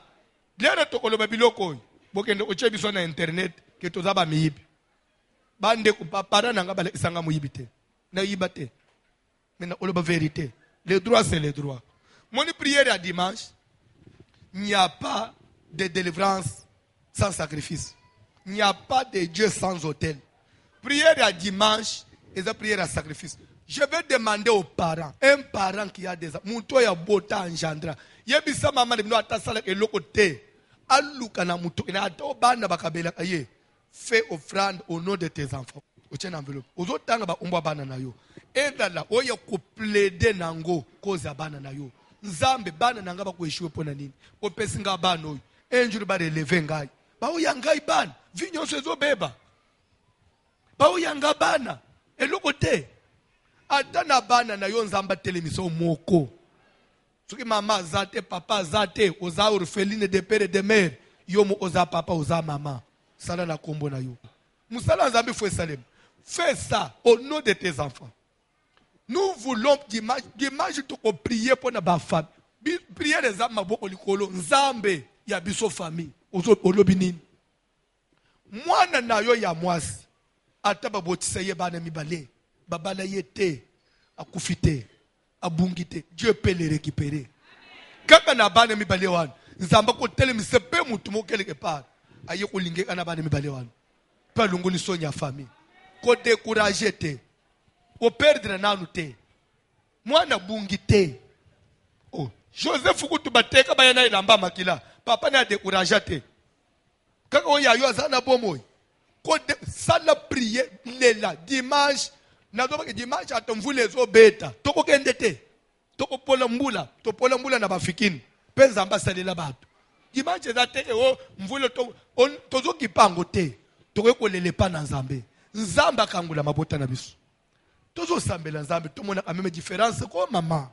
S1: Lera toko lo babiloko. Bokende oche biso na internet ke tozaba miyibi. Bande ku papa na ngaba isanga muyibite. Na yibate. Mais na oloba vérité. Les droits c'est les droits. Mon prière à dimanche, il n'y a pas de délivrance sans sacrifice. Il n'y a pas de Dieu sans autel. Prière à dimanche et la prière à sacrifice. Je vais demander aux parents, un parent qui a des enfants, mon toit a bota engendra. Yebisa maman de nous atasala et l'okote. Aluka na muto ina ato bana bakabela aye. Fais offrande au nom de tes enfants. Oche na enveloppe. Ozotanga ba umba bana na yo. Enda la oya ko plaider nango koza bana na yo. Nzambe bana nanga ba ko eshiwe pona nini. Opesinga bana oyo. Enjuru ba relever ngai. Ba oyangai bana. Vinyo sezo beba. Ba oyanga bana. Elokote. Atana bana na yo nzamba telemiso moko. Soki mama zate, papa zate, oza orpheline de père et de mère. Yomo oza papa, oza maman. Sala na kombo na yo. Musala nzambi fwe salem. Fais ça au nom de tes enfants. Nous voulons dimanche toko prier pour na ba femme. Prier les âmes maboko likolo. Nzambe ya biso famille. Olobi nini. Mwana na yo ya mwasi. Ata babotisa ye bana mibale. Babala yete. Akufite. Abungite. Dieu peut les récupérer. Kaka na bana mibale wan. Nzamba ko telemise pe mutu mo quelque part. Aye ko linge kana bana mibale wan. Pa lungoli sonya famille. Ko décourager te. Ko perdre nanu te. Mwana bungite. Oh, Joseph kutu bateka bayana ilamba makila. Papa na décourager te. Kaka oya yo azana bomoy. Ko sala prier lela dimanche. Nazoba dimanche atomvule zo beta. Toko kendete. Toko pola mbula. To pola mbula na bafikini. Penza ambasalela batu. Dimanche zate o mvule to on tozo kipango te. Toko kolele pa na Nzambe. Nzamba kangula mabota na biso. Tozo sambela Nzambe tomona a même différence ko mama.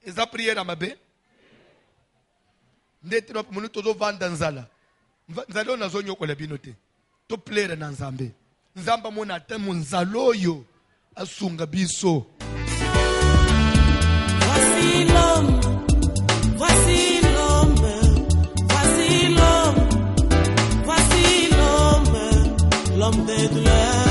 S1: Eza prière mabe. Ndete no munu tozo vanda nzala. Nzalo na zonyo ko la binote. To plaire na Nzambe. Nzamba mona temu nzaloyo asunga biso.
S7: Voici l'homme, voici l'homme, voici l'homme, voici homme de douleur.